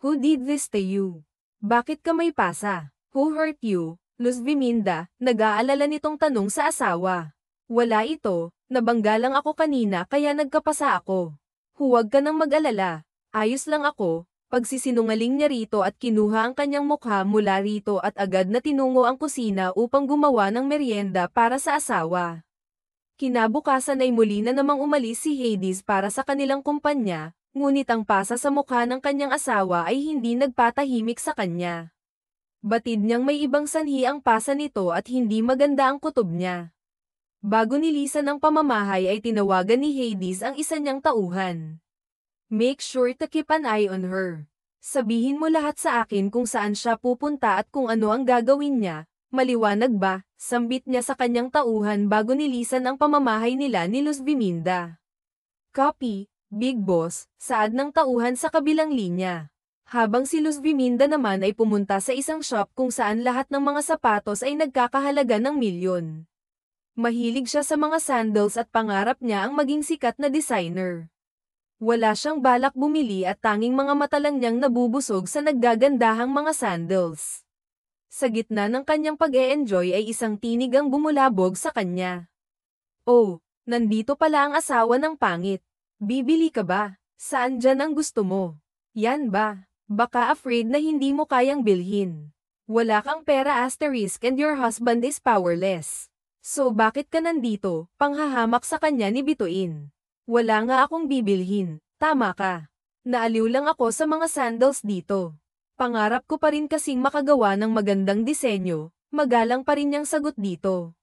Speaker 1: Who did this to you? Bakit ka may pasa? Who hurt you? Luz Viminda, nag-aalala nitong tanong sa asawa. Wala ito, nabangga lang ako kanina kaya nagkapasa ako. Huwag ka nang mag-alala, ayos lang ako. Pagsisinungaling niya rito at kinuha ang kanyang mukha mula rito at agad na tinungo ang kusina upang gumawa ng merienda para sa asawa. Kinabukasan ay muli na namang umalis si Hades para sa kanilang kumpanya, ngunit ang pasa sa mukha ng kanyang asawa ay hindi nagpatahimik sa kanya. Batid niyang may ibang sanhi ang pasa nito at hindi maganda ang kutob niya. Bago nilisan ang pamamahay ay tinawagan ni Hades ang isa niyang tauhan. Make sure to keep an eye on her. Sabihin mo lahat sa akin kung saan siya pupunta at kung ano ang gagawin niya, maliwanag ba? Sambit niya sa kanyang tauhan bago nilisan ang pamamahay nila ni Luz Viminda. Copy, Big Boss, saad ng tauhan sa kabilang linya. Habang si Luz Viminda naman ay pumunta sa isang shop kung saan lahat ng mga sapatos ay nagkakahalaga ng milyon. Mahilig siya sa mga sandals at pangarap niya ang maging sikat na designer. Wala siyang balak bumili at tanging mga mata lang niyang nabubusog sa naggagandahang mga sandals. Sa gitna ng kanyang pag-e-enjoy ay isang tinig ang bumulabog sa kanya. Oh, nandito pala ang asawa ng pangit. Bibili ka ba? Saan dyan ang gusto mo? Yan ba? Baka afraid na hindi mo kayang bilhin. Wala kang pera asterisk and your husband is powerless. So bakit ka nandito, panghahamak sa kanya ni Bituin? Wala nga akong bibilhin, tama ka. Naaliw lang ako sa mga sandals dito. Pangarap ko pa rin kasing makagawa ng magandang disenyo, magalang pa rin niyang sagot dito.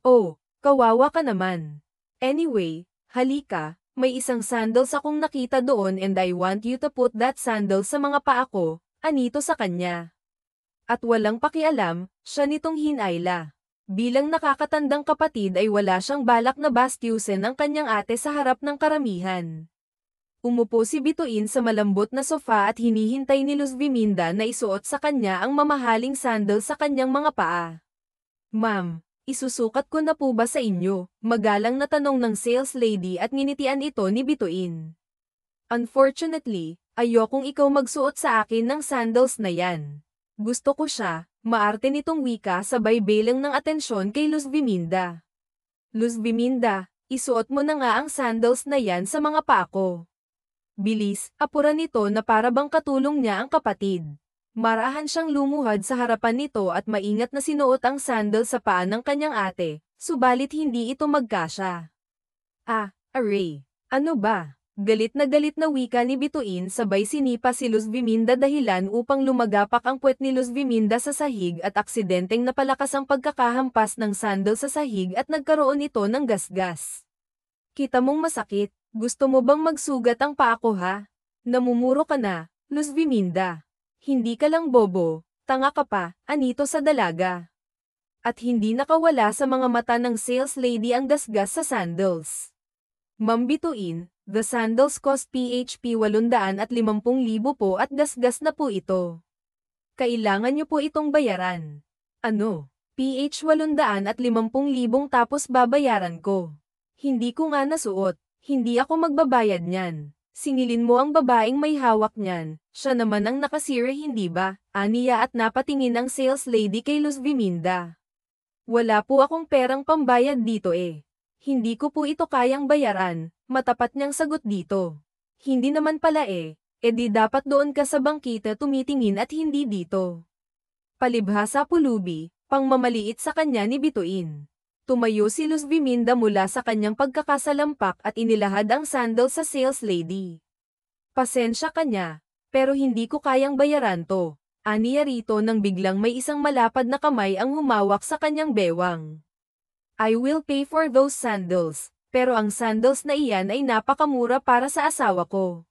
Speaker 1: Oh, kawawa ka naman. Anyway, halika, may isang sandals akong nakita doon and I want you to put that sandal sa mga paa ko, anito sa kanya. At walang pakialam, siya nitong hinayla. Bilang nakakatandang kapatid ay wala siyang balak na bastyusin ang kanyang ate sa harap ng karamihan. Umupo si Bituin sa malambot na sofa at hinihintay ni Luz Viminda na isuot sa kanya ang mamahaling sandal sa kanyang mga paa. Ma'am, Isusukat ko na po ba sa inyo? Magalang na tanong ng sales lady at nginitian ito ni Bituin. Unfortunately, ayokong ikaw magsuot sa akin ng sandals na yan. Gusto ko siya, maarte nitong wika sabay belang ng atensyon kay Luz Viminda. Luz Viminda, isuot mo na nga ang sandals na yan sa mga paa ko. Bilis, apura nito na para bang katulong niya ang kapatid. Marahan siyang lumuhad sa harapan nito at maingat na sinuot ang sandal sa paa ng kanyang ate, subalit hindi ito magkasya. Aray, ano ba? Galit na wika ni Bituin sabay sinipa si Luz Viminda dahilan upang lumagapak ang puwet ni Luz Viminda sa sahig at aksidenteng napalakas ang pagkakahampas ng sandal sa sahig at nagkaroon ito ng gasgas. Kita mong masakit, gusto mo bang magsugat ang paa ko ha? Namumuro ka na, Luz Viminda. Hindi ka lang bobo, tanga ka pa, anito sa dalaga. At hindi nakawala sa mga mata ng sales lady ang gasgas sa sandals. Ma'am Bituin, the sandals cost PHP 850,000 po at gasgas na po ito. Kailangan niyo po itong bayaran. Ano? PH 850,000 tapos babayaran ko. Hindi ko nga nasuot, hindi ako magbabayad niyan. Singilin mo ang babaeng may hawak niyan, siya naman ang nakasira hindi ba? Aniya at napatingin ang sales lady kay Luz Viminda. Wala po akong perang pambayad dito eh. Hindi ko po ito kayang bayaran, matapat niyang sagot dito. Hindi naman pala di dapat doon ka sa bangkita tumitingin at hindi dito. Palibhasa pulubi, pangmamaliit sa kanya ni Bituin. Tumayo si Luz Viminda mula sa kanyang pagkakasalampak at inilahad ang sandal sa sales lady. Pasensya ka niya, pero hindi ko kayang bayaran to. Aniya rito nang biglang may isang malapad na kamay ang humawak sa kanyang bewang. I will pay for those sandals, pero ang sandals na iyan ay napakamura para sa asawa ko.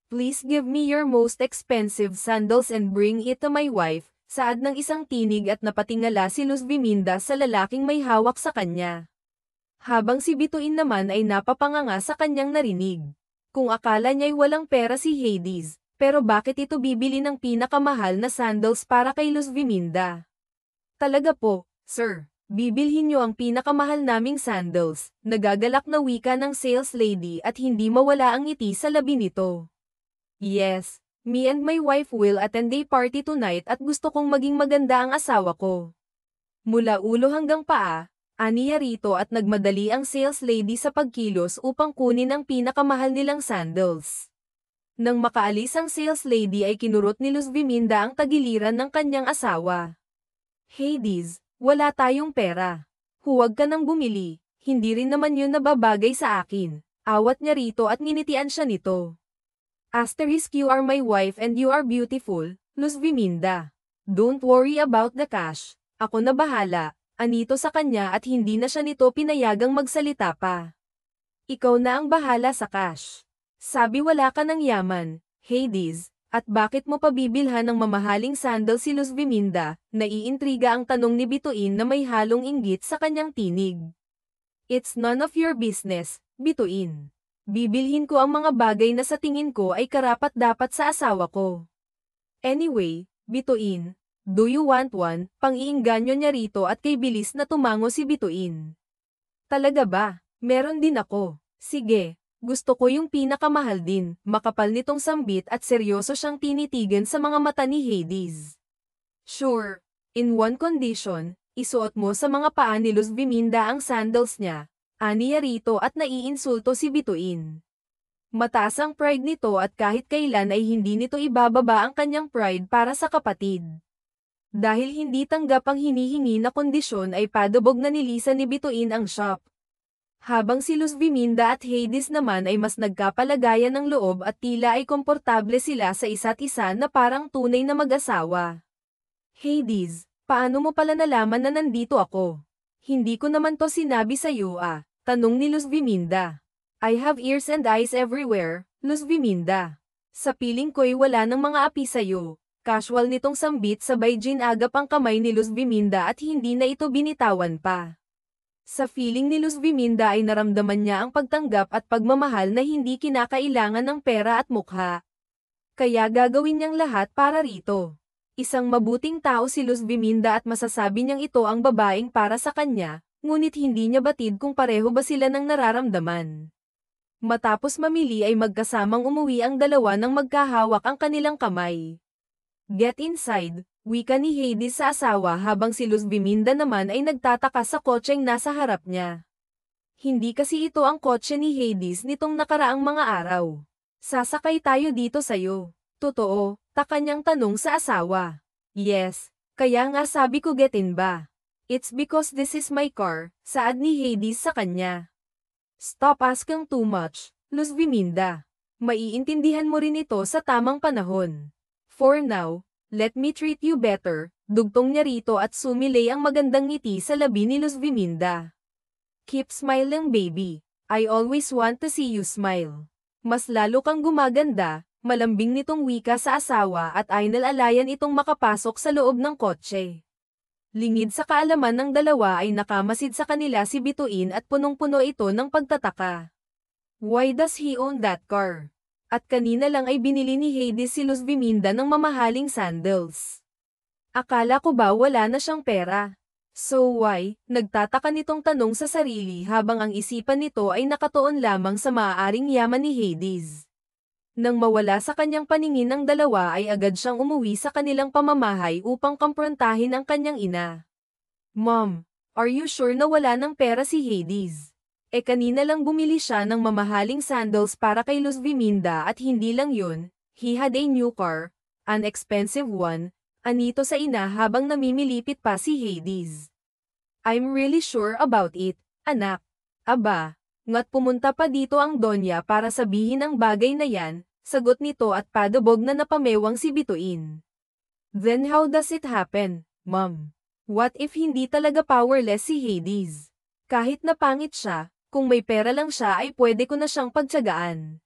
Speaker 1: Please give me your most expensive sandals and bring it to my wife. Saad ng isang tinig at napatingala si Luz Viminda sa lalaking may hawak sa kanya. Habang si Bituin naman ay napapanganga sa kanyang narinig. Kung akala niya'y walang pera si Hades, pero bakit ito bibili ng pinakamahal na sandals para kay Luz Viminda? Talaga po, sir, bibilhin niyo ang pinakamahal naming sandals, nagagalak na wika ng sales lady at hindi mawala ang ngiti sa labi nito. Yes. Me and my wife will attend a party tonight at gusto kong maging maganda ang asawa ko. Mula ulo hanggang paa, aniya rito at nagmadali ang sales lady sa pagkilos upang kunin ang pinakamahal nilang sandals. Nang makaalis ang sales lady ay kinurot ni Luz Viminda ang tagiliran ng kanyang asawa. Hades, wala tayong pera. Huwag ka nang bumili, hindi rin naman yun nababagay sa akin. Awat niya rito at nginitian siya nito. You are my wife and you are beautiful, Luz Viminda. Don't worry about the cash. Ako na bahala, anito sa kanya at hindi na siya nito pinayagang magsalita pa. Ikaw na ang bahala sa cash. Sabi wala ka ng yaman, Hades, at bakit mo pa bibilhan ng mamahaling sandal si Luz Viminda? Naiintriga ang tanong ni Bituin na may halong inggit sa kanyang tinig. It's none of your business, Bituin. Bibilhin ko ang mga bagay na sa tingin ko ay karapat-dapat sa asawa ko. Anyway, Bituin, do you want one? Pang-iingganyo niya rito at kay bilis na tumango si Bituin. Talaga ba? Meron din ako. Sige, gusto ko yung pinakamahal din. Makapal nitong sambit at seryoso siyang tinitigan sa mga mata ni Hades. Sure, in one condition, isuot mo sa mga paa ni Luz Viminda ang sandals niya. Aniya rito at naiinsulto si Bituin. Mataas ang pride nito at kahit kailan ay hindi nito ibababa ang kanyang pride para sa kapatid. Dahil hindi tanggap ang hinihingi na kondisyon ay padubog na nilisan ni Bituin ang shop. Habang si Luz Viminda at Hades naman ay mas nagkapalagayan ng loob at tila ay komportable sila sa isa't isa na parang tunay na mag-asawa. Hades, paano mo pala nalaman na nandito ako? Hindi ko naman to sinabi sa'yo tanong ni Luz Viminda. I have ears and eyes everywhere, Luz Viminda. Sa piling ko'y wala ng mga api sa'yo. Casual nitong sambit sabay ginagap ang kamay ni Luz Viminda at hindi na ito binitawan pa. Sa feeling ni Luz Viminda ay naramdaman niya ang pagtanggap at pagmamahal na hindi kinakailangan ng pera at mukha. Kaya gagawin niyang lahat para rito. Isang mabuting tao si Luz Viminda at masasabi niyang ito ang babaeng para sa kanya, ngunit hindi niya batid kung pareho ba sila ng nararamdaman. Matapos mamili ay magkasamang umuwi ang dalawa nang magkahawak ang kanilang kamay. Get inside, wika ni Hades sa asawa habang si Luz Viminda naman ay nagtataka sa kotseng nasa harap niya. Hindi kasi ito ang kotse ni Hades nitong nakaraang mga araw. Sasakay tayo dito sayo. Totoo, taka niyang tanong sa asawa. Yes, kaya nga sabi ko get in ba. It's because this is my car, saad ni Hades sa kanya. Stop asking too much, Luz Viminda. Maiintindihan mo rin ito sa tamang panahon. For now, let me treat you better, dugtong niya rito at sumilay ang magandang ngiti sa labi ni Luz Viminda. Keep smiling baby, I always want to see you smile. Mas lalo kang gumaganda, malambing nitong wika sa asawa at ay nalalayan itong makapasok sa loob ng kotse. Lingid sa kaalaman ng dalawa ay nakamasid sa kanila si Bituin at punong-puno ito ng pagtataka. Why does he own that car? At kanina lang ay binili ni Hades si Luz Viminda ng mamahaling sandals. Akala ko ba wala na siyang pera? So why? Nagtataka nitong tanong sa sarili habang ang isipan nito ay nakatuon lamang sa maaaring yaman ni Hades. Nang mawala sa kanyang paningin ang dalawa ay agad siyang umuwi sa kanilang pamamahay upang kumprontahin ang kanyang ina. Mom, are you sure na wala ng pera si Hades? Kanina lang bumili siya ng mamahaling sandals para kay Luz Viminda at hindi lang yun, he had a new car, an expensive one, anito sa ina habang namimilipit pa si Hades. I'm really sure about it, anak. Aba, nga't pumunta pa dito ang Donya para sabihin ang bagay na yan, sagot nito at padabog na napamewang si Bituin. Then how does it happen, Mom? What if hindi talaga powerless si Hades? Kahit na pangit siya, kung may pera lang siya ay pwede ko na siyang pagtiyagaan.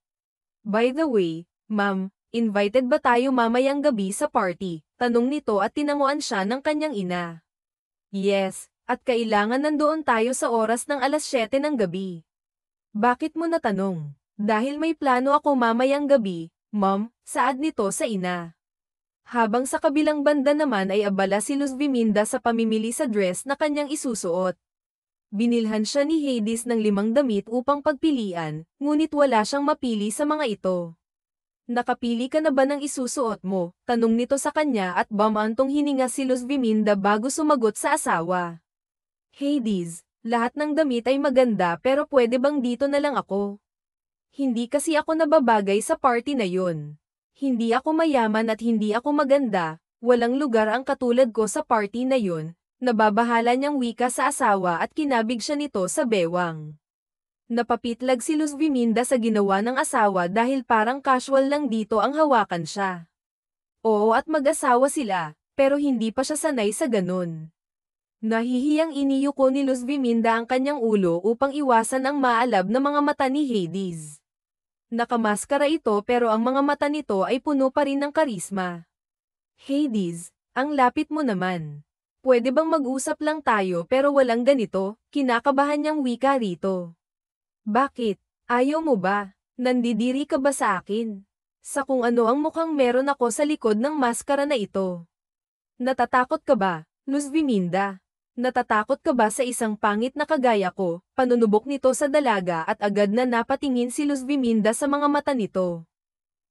Speaker 1: By the way, Ma'am, invited ba tayo mamayang gabi sa party? Tanong nito at tinanguan siya ng kanyang ina. Yes, at kailangan nandoon tayo sa oras ng 7:00 ng gabi. Bakit mo natanong? Dahil may plano ako mamayang gabi, Mom, saad nito sa ina. Habang sa kabilang banda naman ay abala si Luz Viminda sa pamimili sa dress na kanyang isusuot. Binilhan siya ni Hades ng 5 damit upang pagpilian, ngunit wala siyang mapili sa mga ito. Nakapili ka na ba ng isusuot mo? Tanong nito sa kanya at bumantong hininga si Luz Viminda bago sumagot sa asawa. Hades, lahat ng damit ay maganda pero pwede bang dito na lang ako? Hindi kasi ako nababagay sa party na yun. Hindi ako mayaman at hindi ako maganda, walang lugar ang katulad ko sa party na yun. Nababahala niyang wika sa asawa at kinabig siya nito sa bewang. Napapitlag si Luz Viminda sa ginawa ng asawa dahil parang casual lang dito ang hawakan siya. Oo at mag-asawa sila, pero hindi pa siya sanay sa ganun. Nahihiyang iniyuko ni Luz Viminda ang kanyang ulo upang iwasan ang maalab na mga mata ni Hades. Nakamaskara ito pero ang mga mata nito ay puno pa rin ng karisma. Hades, ang lapit mo naman. Pwede bang mag-usap lang tayo pero walang ganito? Kinakabahan niyang wika rito. Bakit? Ayaw mo ba? Nandidiri ka ba sa akin? Sa kung ano ang mukhang meron ako sa likod ng maskara na ito. Natatakot ka ba, Luz Viminda? Natatakot ka ba sa isang pangit na kagaya ko? Panunubok nito sa dalaga at agad na napatingin si Luz Viminda sa mga mata nito.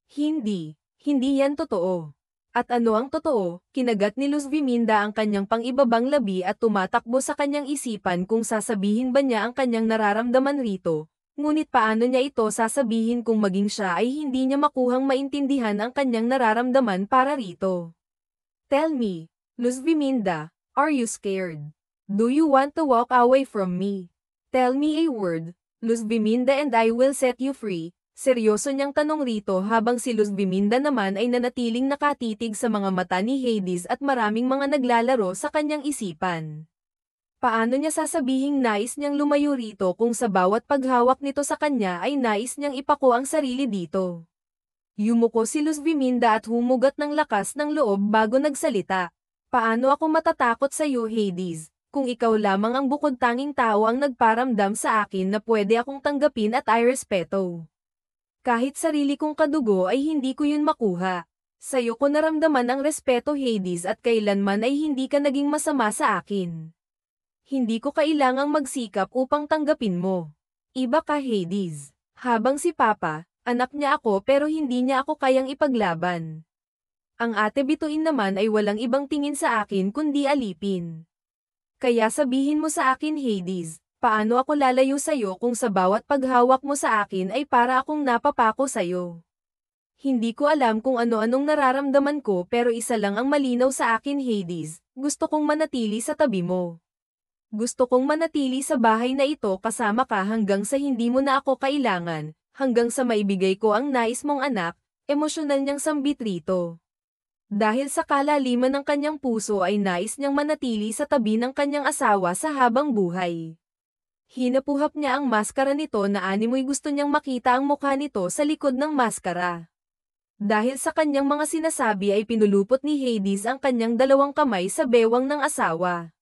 Speaker 1: Hindi yan totoo. At ano ang totoo? Kinagat ni Luz Viminda ang kanyang pang-ibabang labi at tumatakbo sa kanyang isipan kung sasabihin ba niya ang kanyang nararamdaman rito. Ngunit paano niya ito sasabihin kung maging siya ay hindi niya makuhang maintindihan ang kanyang nararamdaman para rito? Tell me, Luz Viminda, are you scared? Do you want to walk away from me? Tell me a word, Luz Viminda and I will set you free. Seryoso niyang tanong rito habang si Luz Viminda naman ay nanatiling nakatitig sa mga mata ni Hades at maraming mga naglalaro sa kanyang isipan. Paano niya sasabihing nais niyang lumayo rito kung sa bawat paghawak nito sa kanya ay nais niyang ipako ang sarili dito? Yumuko si Luz Viminda at humugat ng lakas ng loob bago nagsalita. Paano ako matatakot sa iyo Hades, kung ikaw lamang ang bukod tanging tao ang nagparamdam sa akin na pwede akong tanggapin at irespeto. Kahit sarili kong kadugo ay hindi ko yun makuha. Sa'yo ko naramdaman ang respeto, Hades, at kailanman ay hindi ka naging masama sa akin. Hindi ko kailangang magsikap upang tanggapin mo. Iba ka, Hades. Habang si Papa, anak niya ako pero hindi niya ako kayang ipaglaban. Ang ate bituin naman ay walang ibang tingin sa akin kundi alipin. Kaya sabihin mo sa akin, Hades, paano ako lalayo sa'yo kung sa bawat paghawak mo sa akin ay para akong napapako sa'yo? Hindi ko alam kung ano-anong nararamdaman ko pero isa lang ang malinaw sa akin, Hades, gusto kong manatili sa tabi mo. Gusto kong manatili sa bahay na ito kasama ka hanggang sa hindi mo na ako kailangan, hanggang sa maibigay ko ang nais mong anak, emosyonal niyang sambit rito. Dahil sa kalaliman ng kanyang puso ay nais niyang manatili sa tabi ng kanyang asawa sa habang buhay. Hinapuhap niya ang maskara nito na animoy gusto niyang makita ang mukha nito sa likod ng maskara. Dahil sa kanyang mga sinasabi ay pinulupot ni Hades ang kanyang dalawang kamay sa bewang ng asawa.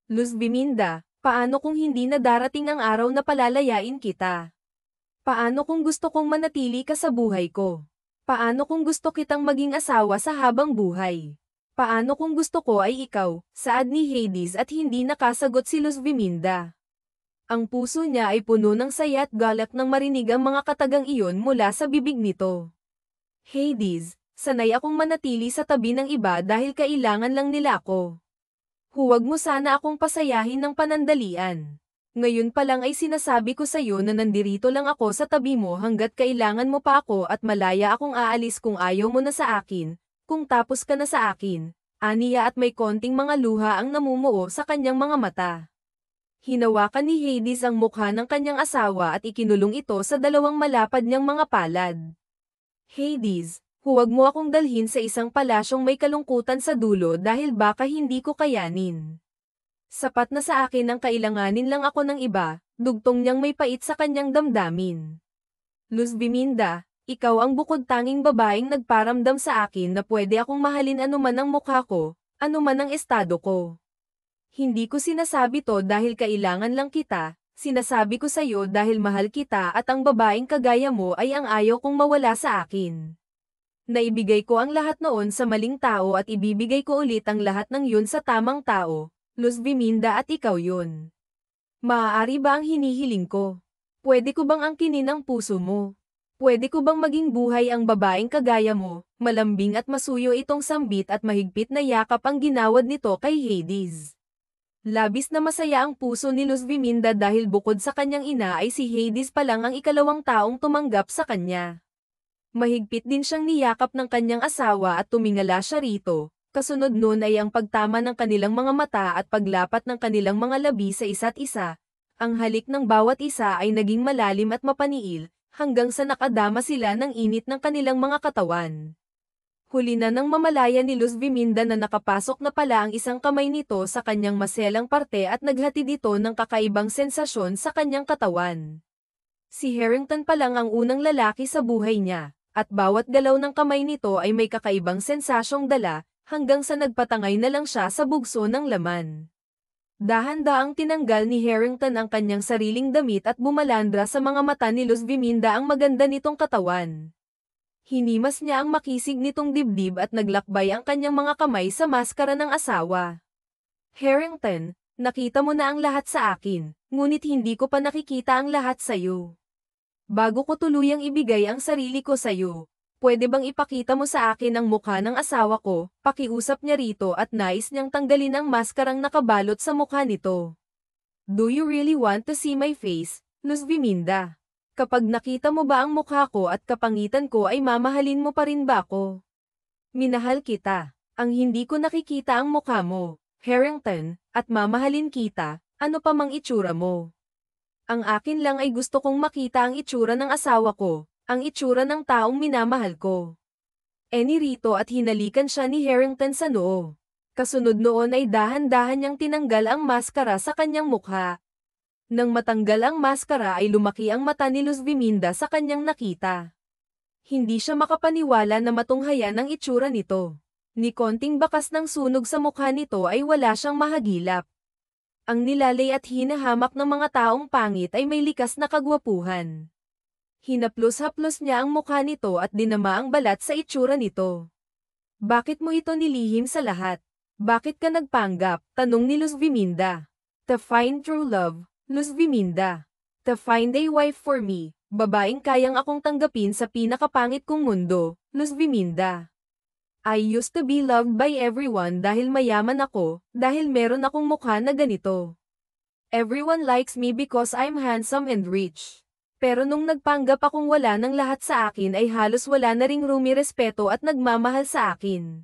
Speaker 1: Luz Biminda, paano kung hindi na darating ang araw na palalayain kita? Paano kung gusto kong manatili ka sa buhay ko? Paano kung gusto kitang maging asawa sa habang buhay? Paano kung gusto ko ay ikaw, saad ni Hades at hindi nakasagot si Luz Biminda. Ang puso niya ay puno ng saya at galak nang marinig ang mga katagang iyon mula sa bibig nito. Hades, sanay akong manatili sa tabi ng iba dahil kailangan lang nila ako. Huwag mo sana akong pasayahin ng panandalian. Ngayon pa lang ay sinasabi ko sa'yo na nandirito lang ako sa tabi mo hanggat kailangan mo pa ako at malaya akong aalis kung ayaw mo na sa akin, kung tapos ka na sa akin, aniya at may konting mga luha ang namumuo sa kanyang mga mata. Hinawakan ni Hades ang mukha ng kanyang asawa at ikinulong ito sa dalawang malapad niyang mga palad. Hades, huwag mo akong dalhin sa isang palasyong may kalungkutan sa dulo dahil baka hindi ko kayanin. Sapat na sa akin ang kailanganin lang ako ng iba, dugtong niyang may pait sa kanyang damdamin. Luz Biminda, ikaw ang bukod tanging babaeng nagparamdam sa akin na pwede akong mahalin anuman ang mukha ko, anuman ang estado ko. Hindi ko sinasabi to dahil kailangan lang kita, sinasabi ko sa'yo dahil mahal kita at ang babaeng kagaya mo ay ang ayaw kong mawala sa akin. Naibigay ko ang lahat noon sa maling tao at ibibigay ko ulit ang lahat ng yun sa tamang tao. Luz Biminda at ikaw yun. Maaari ba ang hinihiling ko? Pwede ko bang angkinin ang puso mo? Pwede ko bang maging buhay ang babaeng kagaya mo? Malambing at masuyo itong sambit at mahigpit na yakap ang ginawad nito kay Hades. Labis na masaya ang puso ni Luz Biminda dahil bukod sa kanyang ina ay si Hades pa lang ang ikalawang taong tumanggap sa kanya. Mahigpit din siyang niyakap ng kanyang asawa at tumingala siya rito. Kasunod nun ay ang pagtama ng kanilang mga mata at paglapat ng kanilang mga labi sa isa't isa. Ang halik ng bawat isa ay naging malalim at mapaniil, hanggang sa nakadama sila ng init ng kanilang mga katawan. Huli na nang mamalaya ni Luz Biminda na nakapasok na pala ang isang kamay nito sa kanyang maselang parte at naghatid ito ng kakaibang sensasyon sa kanyang katawan. Si Harrington pa lang ang unang lalaki sa buhay niya, at bawat galaw ng kamay nito ay may kakaibang sensasyong dala, hanggang sa nagpatangay na lang siya sa bugso ng laman. Dahan-daang tinanggal ni Harrington ang kanyang sariling damit at bumalandra sa mga mata ni Luz Biminda ang maganda nitong katawan. Hinimas niya ang makisig nitong dibdib at naglakbay ang kanyang mga kamay sa maskara ng asawa. Harrington, nakita mo na ang lahat sa akin, ngunit hindi ko pa nakikita ang lahat sa'yo. Bago ko tuluyang ibigay ang sarili ko sa'yo, pwede bang ipakita mo sa akin ang mukha ng asawa ko? Pakiusap niya rito at nais niyang tanggalin ang maskarang nakabalot sa mukha nito. Do you really want to see my face, Luz Biminda? Kapag nakita mo ba ang mukha ko at kapangitan ko ay mamahalin mo pa rin ba ako? Minahal kita. Ang hindi ko nakikita ang mukha mo, Harrington, at mamahalin kita, ano pa mang itsura mo. Ang akin lang ay gusto kong makita ang itsura ng asawa ko, ang itsura ng taong minamahal ko. Rito at hinalikan siya ni Harrington sa noo. Kasunod noon ay dahan-dahan niyang tinanggal ang maskara sa kanyang mukha. Nang matanggal ang maskara ay lumaki ang mata ni Luz Biminda sa kanyang nakita. Hindi siya makapaniwala na matunghayan ang itsura nito. Ni konting bakas ng sunog sa mukha nito ay wala siyang mahagilap. Ang nilalay at hinahamak ng mga taong pangit ay may likas na kagwapuhan. Hinaplos-haplos niya ang mukha nito at dinama ang balat sa itsura nito. Bakit mo ito nilihim sa lahat? Bakit ka nagpanggap? Tanong ni Luz Viminda. To find true love, Luz Viminda. To find a wife for me, babaeng kayang akong tanggapin sa pinakapangit kong mundo, Luz Viminda. I used to be loved by everyone dahil mayaman ako, dahil meron akong mukha na ganito. Everyone likes me because I'm handsome and rich. Pero nung nagpanggap akong wala ng lahat sa akin ay halos wala na ring rumirespeto at nagmamahal sa akin.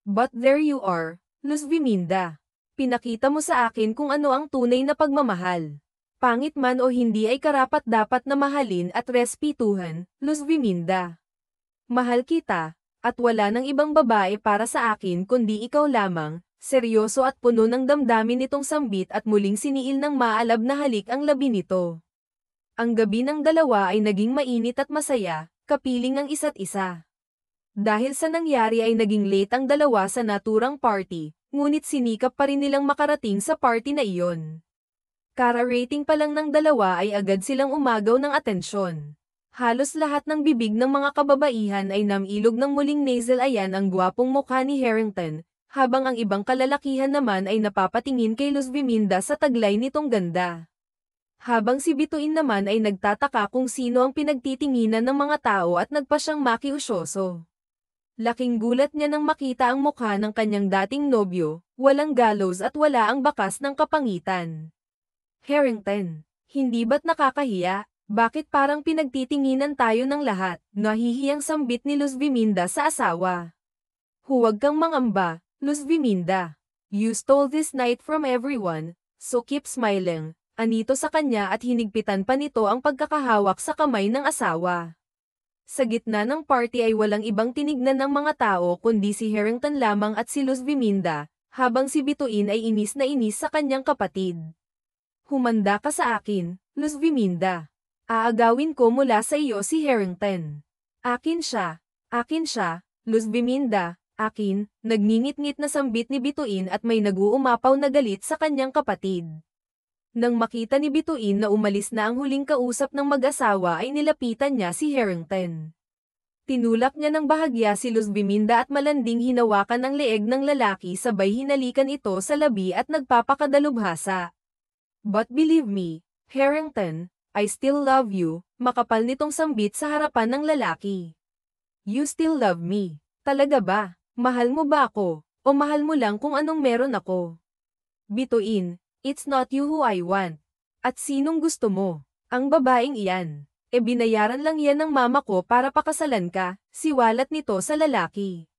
Speaker 1: But there you are, Luz Viminda. Pinakita mo sa akin kung ano ang tunay na pagmamahal. Pangit man o hindi ay karapat-dapat na mahalin at respetuhan, Luz Viminda. Mahal kita, at wala ng ibang babae para sa akin kundi ikaw lamang. Seryoso at puno ng damdamin nitong sambit at muling siniil ng maalab na halik ang labi nito. Ang gabi ng dalawa ay naging mainit at masaya, kapiling ang isa't isa. Dahil sa nangyari ay naging late ang dalawa sa naturang party, ngunit sinikap pa rin nilang makarating sa party na iyon. Kara-rating pa lang ng dalawa ay agad silang umagaw ng atensyon. Halos lahat ng bibig ng mga kababaihan ay namilog ng muling nasal ayan ang gwapong mukha ni Harrington, habang ang ibang kalalakihan naman ay napapatingin kay Luz Viminda sa taglay nitong ganda. Habang si Bituin naman ay nagtataka kung sino ang pinagtitinginan ng mga tao at nagpa siyang makiusyoso. Laking gulat niya nang makita ang mukha ng kanyang dating nobyo, walang gallows at wala ang bakas ng kapangitan. Harrington, hindi ba't nakakahiya? Bakit parang pinagtitinginan tayo ng lahat? Nahihiyang sambit ni Luz Viminda sa asawa. Huwag kang mangamba, Luz Viminda. You stole this night from everyone, so keep smiling. Anito sa kanya at hinigpitan pa nito ang pagkakahawak sa kamay ng asawa. Sa gitna ng party ay walang ibang tinignan ng mga tao kundi si Harrington lamang at si Luz Viminda, habang si Bituin ay inis na inis sa kanyang kapatid. Humanda ka sa akin, Luz Viminda. Aagawin ko mula sa iyo si Harrington. Akin siya, Luz Viminda, akin, nagngingit-ngit na sambit ni Bituin at may nag-uumapaw na galit sa kanyang kapatid. Nang makita ni Bituin na umalis na ang huling kausap ng mag-asawa ay nilapitan niya si Harrington. Tinulak niya ng bahagya si Luz Viminda at malanding hinawakan ang leeg ng lalaki sabay hinalikan ito sa labi at nagpapakadalubhasa. But believe me, Harrington, I still love you, makapal nitong sambit sa harapan ng lalaki. You still love me. Talaga ba? Mahal mo ba ako? O mahal mo lang kung anong meron ako? Bituin. It's not you who I want. At sinong gusto mo? Ang babaeng iyan. E binayaran lang yan ng mama ko para pakasalan ka, siwalat nito sa lalaki.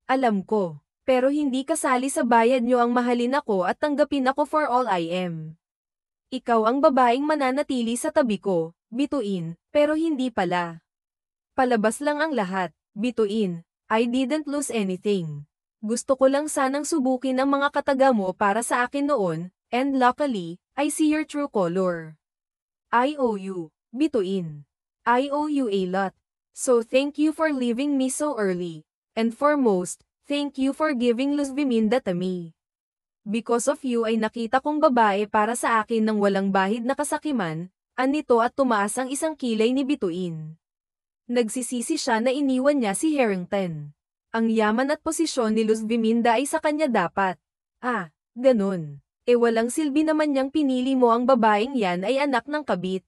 Speaker 1: Alam ko, pero hindi kasali sa bayad nyo ang mahalin ako at tanggapin ako for all I am. Ikaw ang babaeng mananatili sa tabi ko, Bituin, pero hindi pala. Palabas lang ang lahat, Bituin. I didn't lose anything. Gusto ko lang sanang subukin ang mga kataga mo para sa akin noon. And luckily, I see your true color. I owe you, Bituin. I owe you a lot. So thank you for leaving me so early. And foremost, thank you for giving Luz Viminda to me. Because of you ay nakita kong babae para sa akin ng walang bahid na kasakiman, anito at tumaas ang isang kilay ni Bituin. Nagsisisi siya na iniwan niya si Harrington. Ang yaman at posisyon ni Luz Viminda ay sa kanya dapat. Ah, ganun. E walang silbi naman niyang pinili mo ang babaeng yan ay anak ng kabit.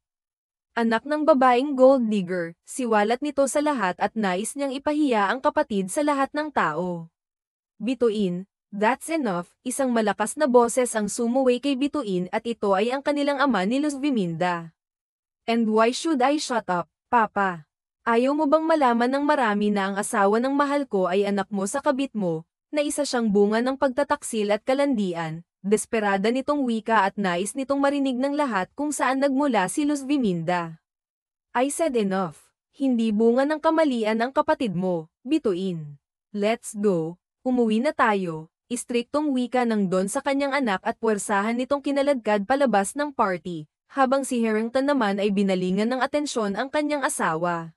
Speaker 1: Anak ng babaeng gold digger, siwalat nito sa lahat at nais niyang ipahiya ang kapatid sa lahat ng tao. Bituin, that's enough, isang malakas na boses ang sumuway kay Bituin at ito ay ang kanilang ama ni Luz Viminda. And why should I shut up, Papa? Ayaw mo bang malaman ng marami na ang asawa ng mahal ko ay anak mo sa kabit mo, na isa siyang bunga ng pagtataksil at kalandian? Desperada nitong wika at nais nitong marinig ng lahat kung saan nagmula si Luz Viminda. I said enough. Hindi bunga ng kamalian ang kapatid mo, Bituin. Let's go. Umuwi na tayo. Istriktong wika ng Don sa kanyang anak at puwersahan nitong kinaladkad palabas ng party, habang si Harrington naman ay binalingan ng atensyon ang kanyang asawa.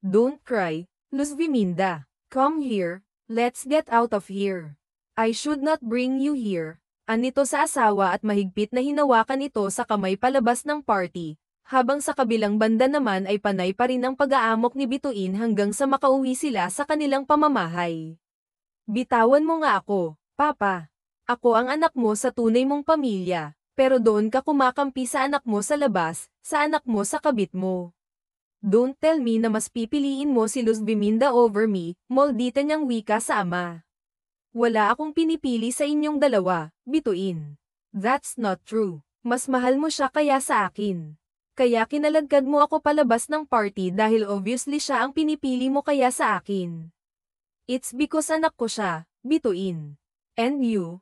Speaker 1: Don't cry, Luz Viminda. Come here. Let's get out of here. I should not bring you here. Anito sa asawa at mahigpit na hinawakan ito sa kamay palabas ng party, habang sa kabilang banda naman ay panay pa rin ang pag-aamok ni Bituin hanggang sa makauwi sila sa kanilang pamamahay. Bitawan mo nga ako, Papa. Ako ang anak mo sa tunay mong pamilya, pero doon ka kumakampi sa anak mo sa labas, sa anak mo sa kabit mo. Don't tell me na mas pipiliin mo si Luz Biminda over me, maldita niyang wika sa ama. Wala akong pinipili sa inyong dalawa, bituin. That's not true. Mas mahal mo siya kaya sa akin. Kaya kinalagkad mo ako palabas ng party dahil obviously siya ang pinipili mo kaya sa akin. It's because anak ko siya, bituin. And you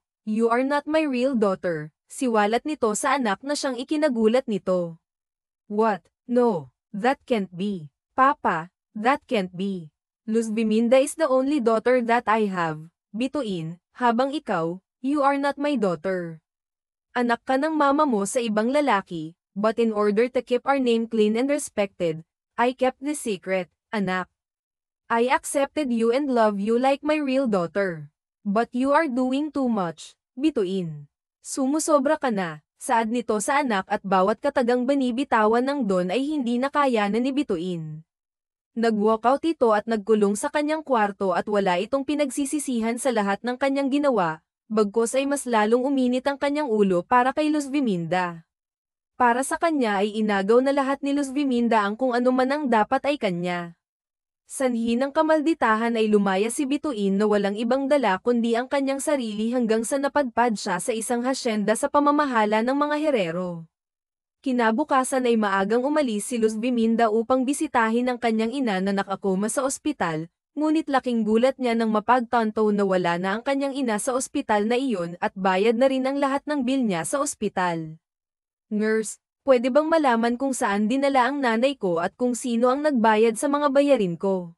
Speaker 1: are not my real daughter. Siwalat nito sa anak na siyang ikinagulat nito. What? No, that can't be. Papa, that can't be. Luz Biminda is the only daughter that I have. Bituin, habang ikaw, you are not my daughter. Anak ka ng mama mo sa ibang lalaki, but in order to keep our name clean and respected, I kept this secret, anak. I accepted you and love you like my real daughter. But you are doing too much, bituin. Sumusobra ka na, saad nito sa anak at bawat katagang banibitawan ng Don ay hindi na kaya na ni bituin. Nag-walkout ito at nagkulong sa kanyang kwarto at wala itong pinagsisisihan sa lahat ng kanyang ginawa, bagkus ay mas lalong uminit ang kanyang ulo para kay Luz Biminda. Para sa kanya ay inagaw na lahat ni Luz Biminda ang kung ano man ang dapat ay kanya. Sanhi ng kamalditahan ay lumaya si bituin na walang ibang dala kundi ang kanyang sarili hanggang sa napadpad siya sa isang hasyenda sa pamamahala ng mga herero. Kinabukasan ay maagang umalis si Luz Biminda upang bisitahin ang kanyang ina na nakakoma sa ospital, ngunit laking gulat niya nang mapagtanto na wala na ang kanyang ina sa ospital na iyon at bayad na rin ang lahat ng bill niya sa ospital. Nurse, pwede bang malaman kung saan dinala ang nanay ko at kung sino ang nagbayad sa mga bayarin ko?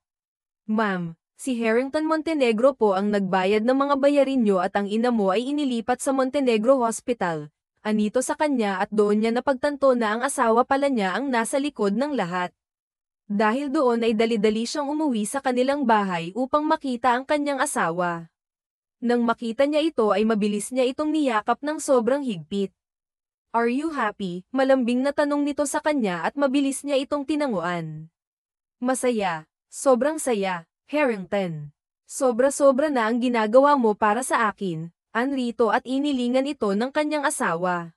Speaker 1: Ma'am, si Harrington Montenegro po ang nagbayad ng mga bayarin niyo at ang ina mo ay inilipat sa Montenegro Hospital. Anito sa kanya at doon niya napagtanto na ang asawa pala niya ang nasa likod ng lahat. Dahil doon ay dali-dali siyang umuwi sa kanilang bahay upang makita ang kanyang asawa. Nang makita niya ito ay mabilis niya itong niyakap ng sobrang higpit. Are you happy? Malambing na tanong nito sa kanya at mabilis niya itong tinanguan. Masaya. Sobrang saya, Harrington. Sobra-sobra na ang ginagawa mo para sa akin. Anrito at inilingan ito ng kanyang asawa.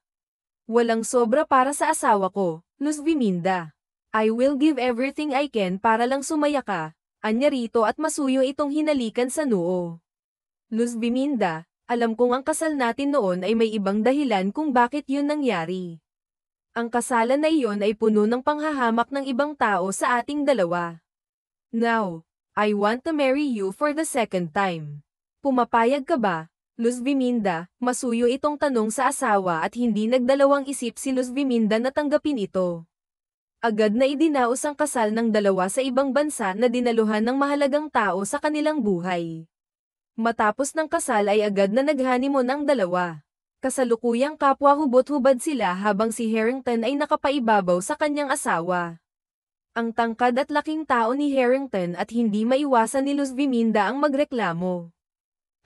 Speaker 1: Walang sobra para sa asawa ko, Luz Biminda. I will give everything I can para lang sumaya ka, anya rito at masuyo itong hinalikan sa noo. Luz Biminda, alam kong ang kasal natin noon ay may ibang dahilan kung bakit yun nangyari. Ang kasalan na iyon ay puno ng panghahamak ng ibang tao sa ating dalawa. Now, I want to marry you for the second time. Pumapayag ka ba? Luz Biminda, masuyo itong tanong sa asawa at hindi nagdalawang isip si Luz Biminda na tanggapin ito. Agad na idinaos ang kasal ng dalawa sa ibang bansa na dinaluhan ng mahalagang tao sa kanilang buhay. Matapos ng kasal ay agad na nag-honeymoon ang dalawa. Kasalukuyang kapwa hubot-hubad sila habang si Harrington ay nakapaibabaw sa kanyang asawa. Ang tangkad at laking tao ni Harrington at hindi maiwasan ni Luz Biminda ang magreklamo.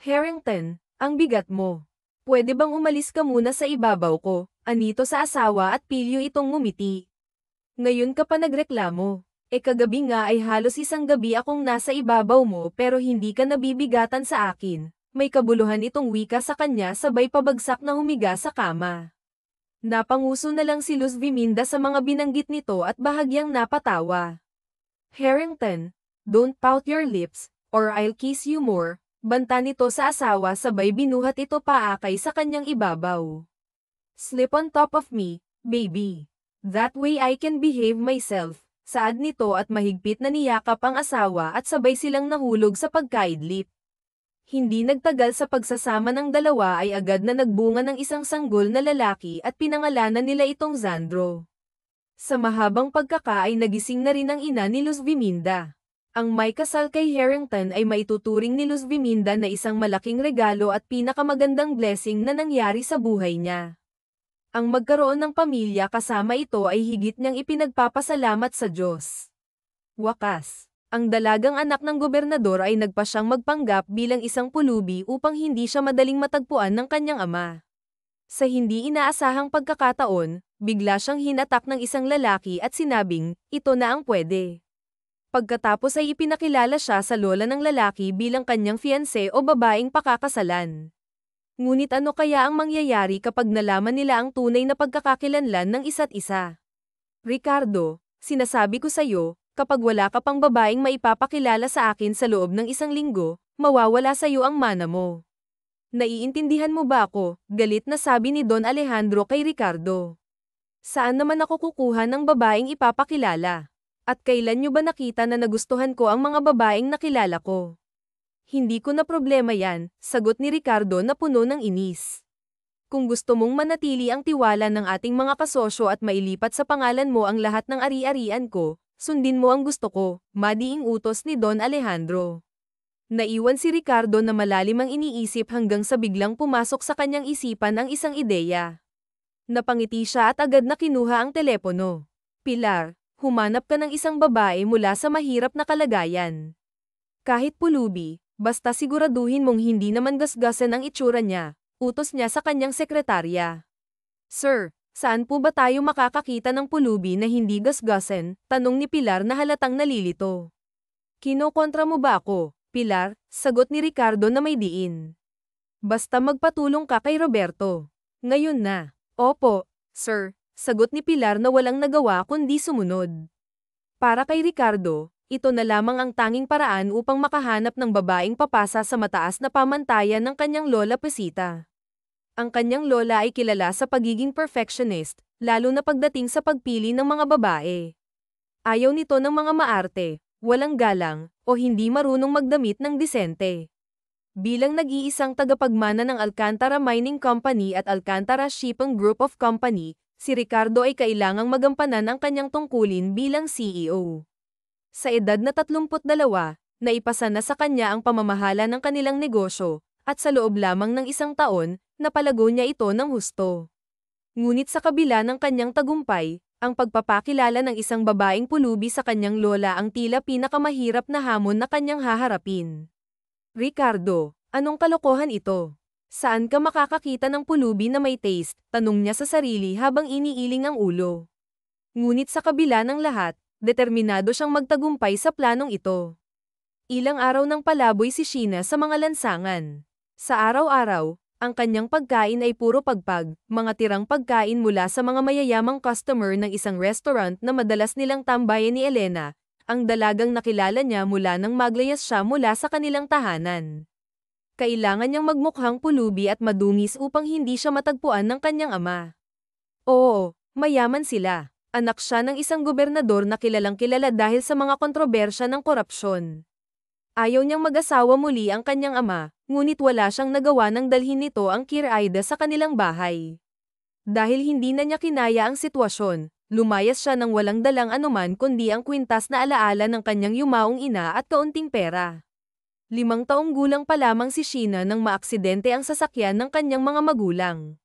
Speaker 1: Harrington, ang bigat mo. Pwede bang umalis ka muna sa ibabaw ko? Anito sa asawa at pilyo itong ngumiti. Ngayon ka pa nagreklamo. Kagabi nga ay halos isang gabi akong nasa ibabaw mo pero hindi ka nabibigatan sa akin. May kabuluhan itong wika sa kanya sabay pabagsak na humiga sa kama. Napanguso na lang si Luz Biminda sa mga binanggit nito at bahagyang napatawa. Harrington, don't pout your lips, or I'll kiss you more. Banta nito sa asawa sabay binuhat ito paakay sa kanyang ibabaw. Slip on top of me, baby. That way I can behave myself. Saad nito at mahigpit na niyakap ang asawa at sabay silang nahulog sa pagkaidlip. Hindi nagtagal sa pagsasama ng dalawa ay agad na nagbunga ng isang sanggol na lalaki at pinangalanan nila itong Zandro. Sa mahabang pagkaka ay nagising na rin ang ina ni Luz Biminda. Ang may kasal kay Harrington ay maituturing ni Luz Biminda na isang malaking regalo at pinakamagandang blessing na nangyari sa buhay niya. Ang magkaroon ng pamilya kasama ito ay higit niyang ipinagpapasalamat sa Diyos. Wakas, ang dalagang anak ng gobernador ay nagpa siyang magpanggap bilang isang pulubi upang hindi siya madaling matagpuan ng kanyang ama. Sa hindi inaasahang pagkakataon, bigla siyang hinatak ng isang lalaki at sinabing, ito na ang pwede. Pagkatapos ay ipinakilala siya sa lola ng lalaki bilang kanyang fiancé o babaeng pakakasalan. Ngunit ano kaya ang mangyayari kapag nalaman nila ang tunay na pagkakakilanlan ng isa't isa? Ricardo, sinasabi ko sa'yo, kapag wala ka pang babaeng maipapakilala sa akin sa loob ng 1 linggo, mawawala sa'yo ang mana mo. Naiintindihan mo ba ako? Galit na sabi ni Don Alejandro kay Ricardo. Saan naman ako kukuha ng babaeng ipapakilala? At kailan nyo ba nakita na nagustuhan ko ang mga babaeng nakilala ko? Hindi ko na problema yan, sagot ni Ricardo na puno ng inis. Kung gusto mong manatili ang tiwala ng ating mga kasosyo at mailipat sa pangalan mo ang lahat ng ari-arian ko, sundin mo ang gusto ko, madiing utos ni Don Alejandro. Naiwan si Ricardo na malalim ang iniisip hanggang sa biglang pumasok sa kanyang isipan ang isang ideya. Napangiti siya at agad na kinuha ang telepono. Pilar, humanap ka ng isang babae mula sa mahirap na kalagayan. Kahit pulubi, basta siguraduhin mong hindi naman gasgasan ang itsura niya, utos niya sa kanyang sekretarya. Sir, saan po ba tayo makakakita ng pulubi na hindi gasgasan? Tanong ni Pilar na halatang nalilito. Kinokontra mo ba ako, Pilar? Sagot ni Ricardo na may diin. Basta magpatulong ka kay Roberto. Ngayon na. Opo, sir, sagot ni Pilar na walang nagawa kundi sumunod. Para kay Ricardo, ito na lamang ang tanging paraan upang makahanap ng babaeng papasa sa mataas na pamantayan ng kanyang lola Pesita. Ang kanyang lola ay kilala sa pagiging perfectionist, lalo na pagdating sa pagpili ng mga babae. Ayaw nito ng mga maarte, walang galang, o hindi marunong magdamit ng disente. Bilang nag-iisang tagapagmana ng Alcantara Mining Company at Alcantara Shipping Group of Company, si Ricardo ay kailangang magampanan ang kanyang tungkulin bilang CEO. Sa edad na 32, naipasa na sa kanya ang pamamahala ng kanilang negosyo, at sa loob lamang ng 1 taon, napalago niya ito ng husto. Ngunit sa kabila ng kanyang tagumpay, ang pagpapakilala ng isang babaeng pulubi sa kanyang lola ang tila pinakamahirap na hamon na kanyang haharapin. Ricardo, anong kalokohan ito? Saan ka makakakita ng pulubi na may taste? Tanong niya sa sarili habang iniiling ang ulo. Ngunit sa kabila ng lahat, determinado siyang magtagumpay sa planong ito. Ilang araw nang palaboy si Sheena sa mga lansangan. Sa araw-araw, ang kanyang pagkain ay puro pagpag, mga tirang pagkain mula sa mga mayayamang customer ng isang restaurant na madalas nilang tambayan ni Elena, ang dalagang nakilala niya mula nang maglayas siya mula sa kanilang tahanan. Kailangan niyang magmukhang pulubi at madungis upang hindi siya matagpuan ng kanyang ama. Oo, mayaman sila. Anak siya ng isang gobernador na kilalang kilala dahil sa mga kontrobersya ng korupsyon. Ayaw niyang mag-asawa muli ang kanyang ama, ngunit wala siyang nagawa nang dalhin nito ang Kiraida sa kanilang bahay. Dahil hindi na niya kinaya ang sitwasyon, lumayas siya nang walang dalang anuman kundi ang kwintas na alaala ng kanyang yumaong ina at kaunting pera. 5 taong gulang pa lamang si Sheena nang maaksidente ang sasakyan ng kanyang mga magulang.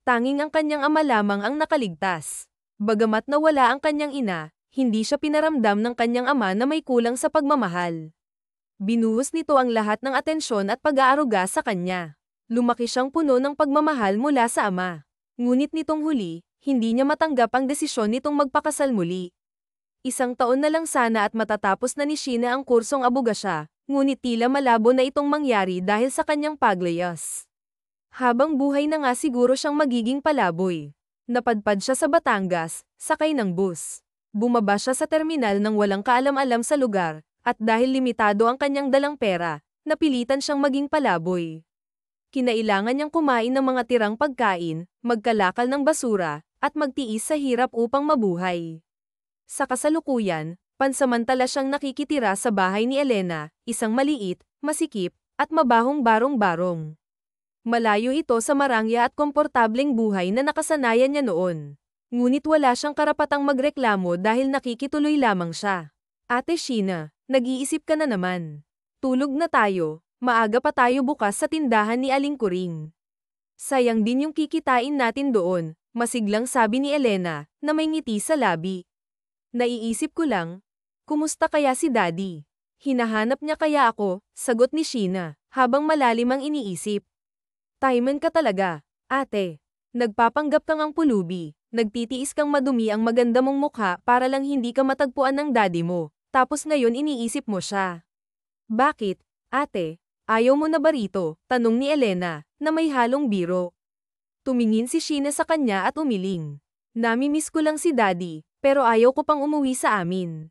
Speaker 1: Tanging ang kanyang ama lamang ang nakaligtas. Bagamat nawala ang kanyang ina, hindi siya pinaramdam ng kanyang ama na may kulang sa pagmamahal. Binuhos nito ang lahat ng atensyon at pag-aaruga sa kanya. Lumaki siyang puno ng pagmamahal mula sa ama. Ngunit nitong huli, hindi niya matanggap ang desisyon nitong magpakasal muli. 1 taon na lang sana at matatapos na ni Sheena ang kursong abogasya, ngunit tila malabo na itong mangyari dahil sa kanyang paglayas. Habang buhay na nga siguro siyang magiging palaboy. Napadpad siya sa Batangas, sakay ng bus. Bumaba siya sa terminal nang walang kaalam-alam sa lugar, at dahil limitado ang kanyang dalang pera, napilitan siyang maging palaboy. Kinailangan niyang kumain ng mga tirang pagkain, magkalakal ng basura, at magtiis sa hirap upang mabuhay. Sa kasalukuyan, pansamantala siyang nakikitira sa bahay ni Elena, isang maliit, masikip, at mabahong barong-barong. Malayo ito sa marangya at komportableng buhay na nakasanayan niya noon. Ngunit wala siyang karapatang magreklamo dahil nakikituloy lamang siya. Ate Sheena, nag-iisip ka na naman. Tulog na tayo, maaga pa tayo bukas sa tindahan ni Aling Kuring. Sayang din yung kikitain natin doon, masiglang sabi ni Elena, na may ngiti sa labi. Naiisip ko lang, kumusta kaya si Daddy? Hinahanap niya kaya ako, sagot ni Sheena, habang malalim ang iniisip. Taiman ka talaga, ate. Nagpapanggap kang ang pulubi, nagtitiis kang madumi ang maganda mong mukha para lang hindi ka matagpuan ng daddy mo. tapos ngayon iniisip mo siya. Bakit, ate? Ayaw mo na ba rito? Tanong ni Elena, na may halong biro. Tumingin si Sheena sa kanya at umiling. Nami-miss ko lang si Daddy, pero ayaw ko pang umuwi sa amin.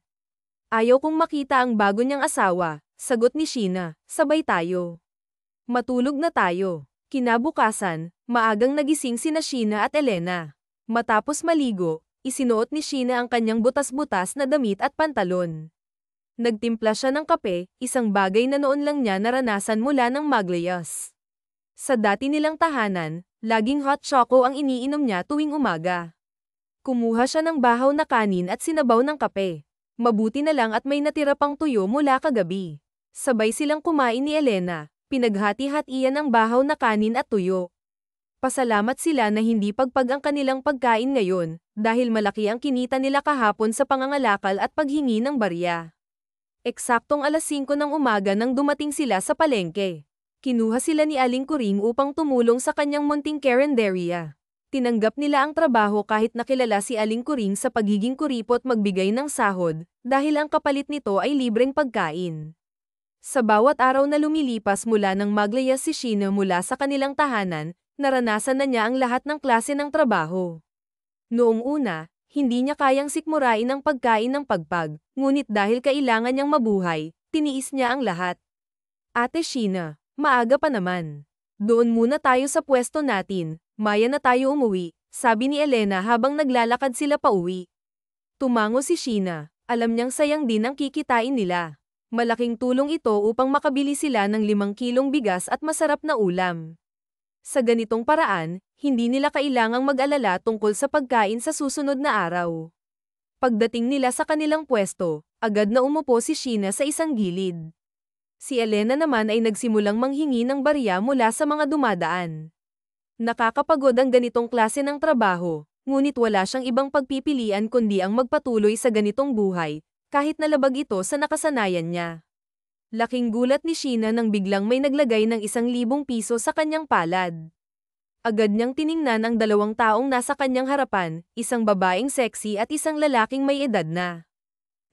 Speaker 1: Ayaw kong makita ang bago niyang asawa, sagot ni Sheena, sabay tayo. Matulog na tayo. Kinabukasan, maagang nagising sina Sheena at Elena. Matapos maligo, isinuot ni Sheena ang kanyang butas-butas na damit at pantalon. Nagtimpla siya ng kape, isang bagay na noon lang niya naranasan mula ng Maglias. Sa dati nilang tahanan, laging hot choco ang iniinom niya tuwing umaga. Kumuha siya ng bahaw na kanin at sinabaw ng kape. Mabuti na lang at may natira pang tuyo mula kagabi. Sabay silang kumain ni Elena. Pinaghati-hatian ang bahaw na kanin at tuyo. Pasalamat sila na hindi pagpag ang kanilang pagkain ngayon, dahil malaki ang kinita nila kahapon sa pangangalakal at paghingi ng barya. Eksaktong alas 5 ng umaga nang dumating sila sa palengke. Kinuha sila ni Aling Kuring upang tumulong sa kanyang munting karenderya. Tinanggap nila ang trabaho kahit nakilala si Aling Kuring sa pagiging kuripot magbigay ng sahod, dahil ang kapalit nito ay libreng pagkain. Sa bawat araw na lumilipas mula nang maglayas si Sheena mula sa kanilang tahanan, naranasan na niya ang lahat ng klase ng trabaho. Noong una, hindi niya kayang sikmurain ang pagkain ng pagpag, ngunit dahil kailangan niyang mabuhay, tiniis niya ang lahat. Ate Sheena, maaga pa naman. Doon muna tayo sa pwesto natin, maya na tayo umuwi, sabi ni Elena habang naglalakad sila pauwi. Tumango si Sheena, alam niyang sayang din ang kikitain nila. Malaking tulong ito upang makabili sila ng 5 kilong bigas at masarap na ulam. Sa ganitong paraan, hindi nila kailangang mag-alala tungkol sa pagkain sa susunod na araw. Pagdating nila sa kanilang pwesto, agad na umupo si Sheena sa isang gilid. Si Elena naman ay nagsimulang manghingi ng barya mula sa mga dumadaan. Nakakapagod ang ganitong klase ng trabaho, ngunit wala siyang ibang pagpipilian kundi ang magpatuloy sa ganitong buhay, kahit nalabag ito sa nakasanayan niya. Laking gulat ni Sheena nang biglang may naglagay ng 1,000 piso sa kanyang palad. Agad niyang tiningnan ang 2 taong nasa kanyang harapan, isang babaeng sexy at isang lalaking may edad na.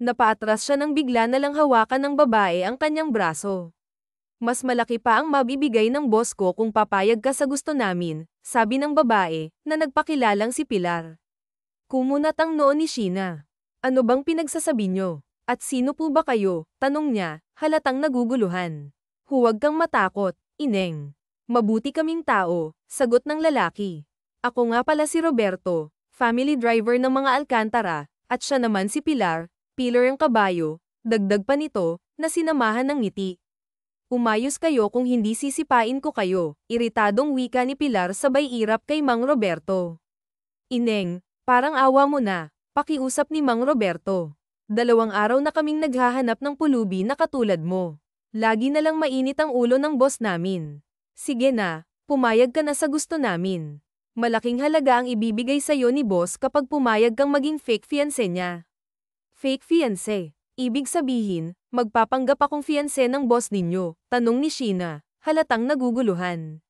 Speaker 1: Napaatras siya nang bigla na lang hawakan ng babae ang kanyang braso. Mas malaki pa ang mabibigay ng boss ko kung papayag ka sa gusto namin, sabi ng babae, na nagpakilalang si Pilar. Kumunat ang noo ni Sheena. Ano bang pinagsasabi niyo? At sino po ba kayo? Tanong niya, halatang naguguluhan. Huwag kang matakot, Ineng. Mabuti kaming tao, sagot ng lalaki. Ako nga pala si Roberto, family driver ng mga Alcantara, at siya naman si Pilar, Pilar ang kabayo, dagdag pa nito, na sinamahan ng ngiti. Umayos kayo kung hindi sisipain ko kayo, iritadong wika ni Pilar sabay irap kay Mang Roberto. Ineng, parang awa mo na. Pakiusap ni Mang Roberto. 2 araw na kaming naghahanap ng pulubi na katulad mo. Lagi na lang mainit ang ulo ng boss namin. Sige na, pumayag ka na sa gusto namin. Malaking halaga ang ibibigay sa'yo ni boss kapag pumayag kang maging fake fiancé niya. Fake fiancé? Ibig sabihin, magpapanggap akong fiancé ng boss ninyo, tanong ni Sheena, halatang naguguluhan.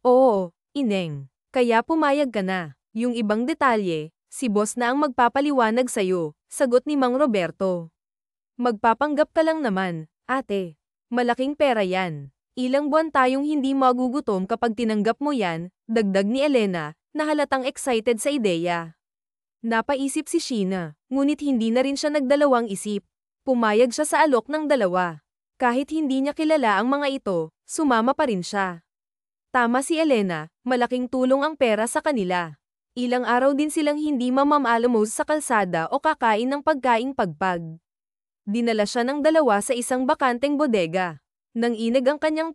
Speaker 1: Oo, Ineng. Kaya pumayag ka na. Yung ibang detalye, si boss na ang magpapaliwanag sa'yo, sagot ni Mang Roberto. Magpapanggap ka lang naman, ate. Malaking pera yan. Ilang buwan tayong hindi magugutom kapag tinanggap mo yan, dagdag ni Elena, na halatang excited sa ideya. Napaisip si Sheena, ngunit hindi na rin siya nagdalawang isip. Pumayag siya sa alok ng 2. Kahit hindi niya kilala ang mga ito, sumama pa rin siya. Tama si Elena, malaking tulong ang pera sa kanila. Ilang araw din silang hindi mamamaalamos sa kalsada o kakain ng pagkaing pagpag. Dinala siya ng 2 sa isang bakanteng bodega. Nang inag ang kanyang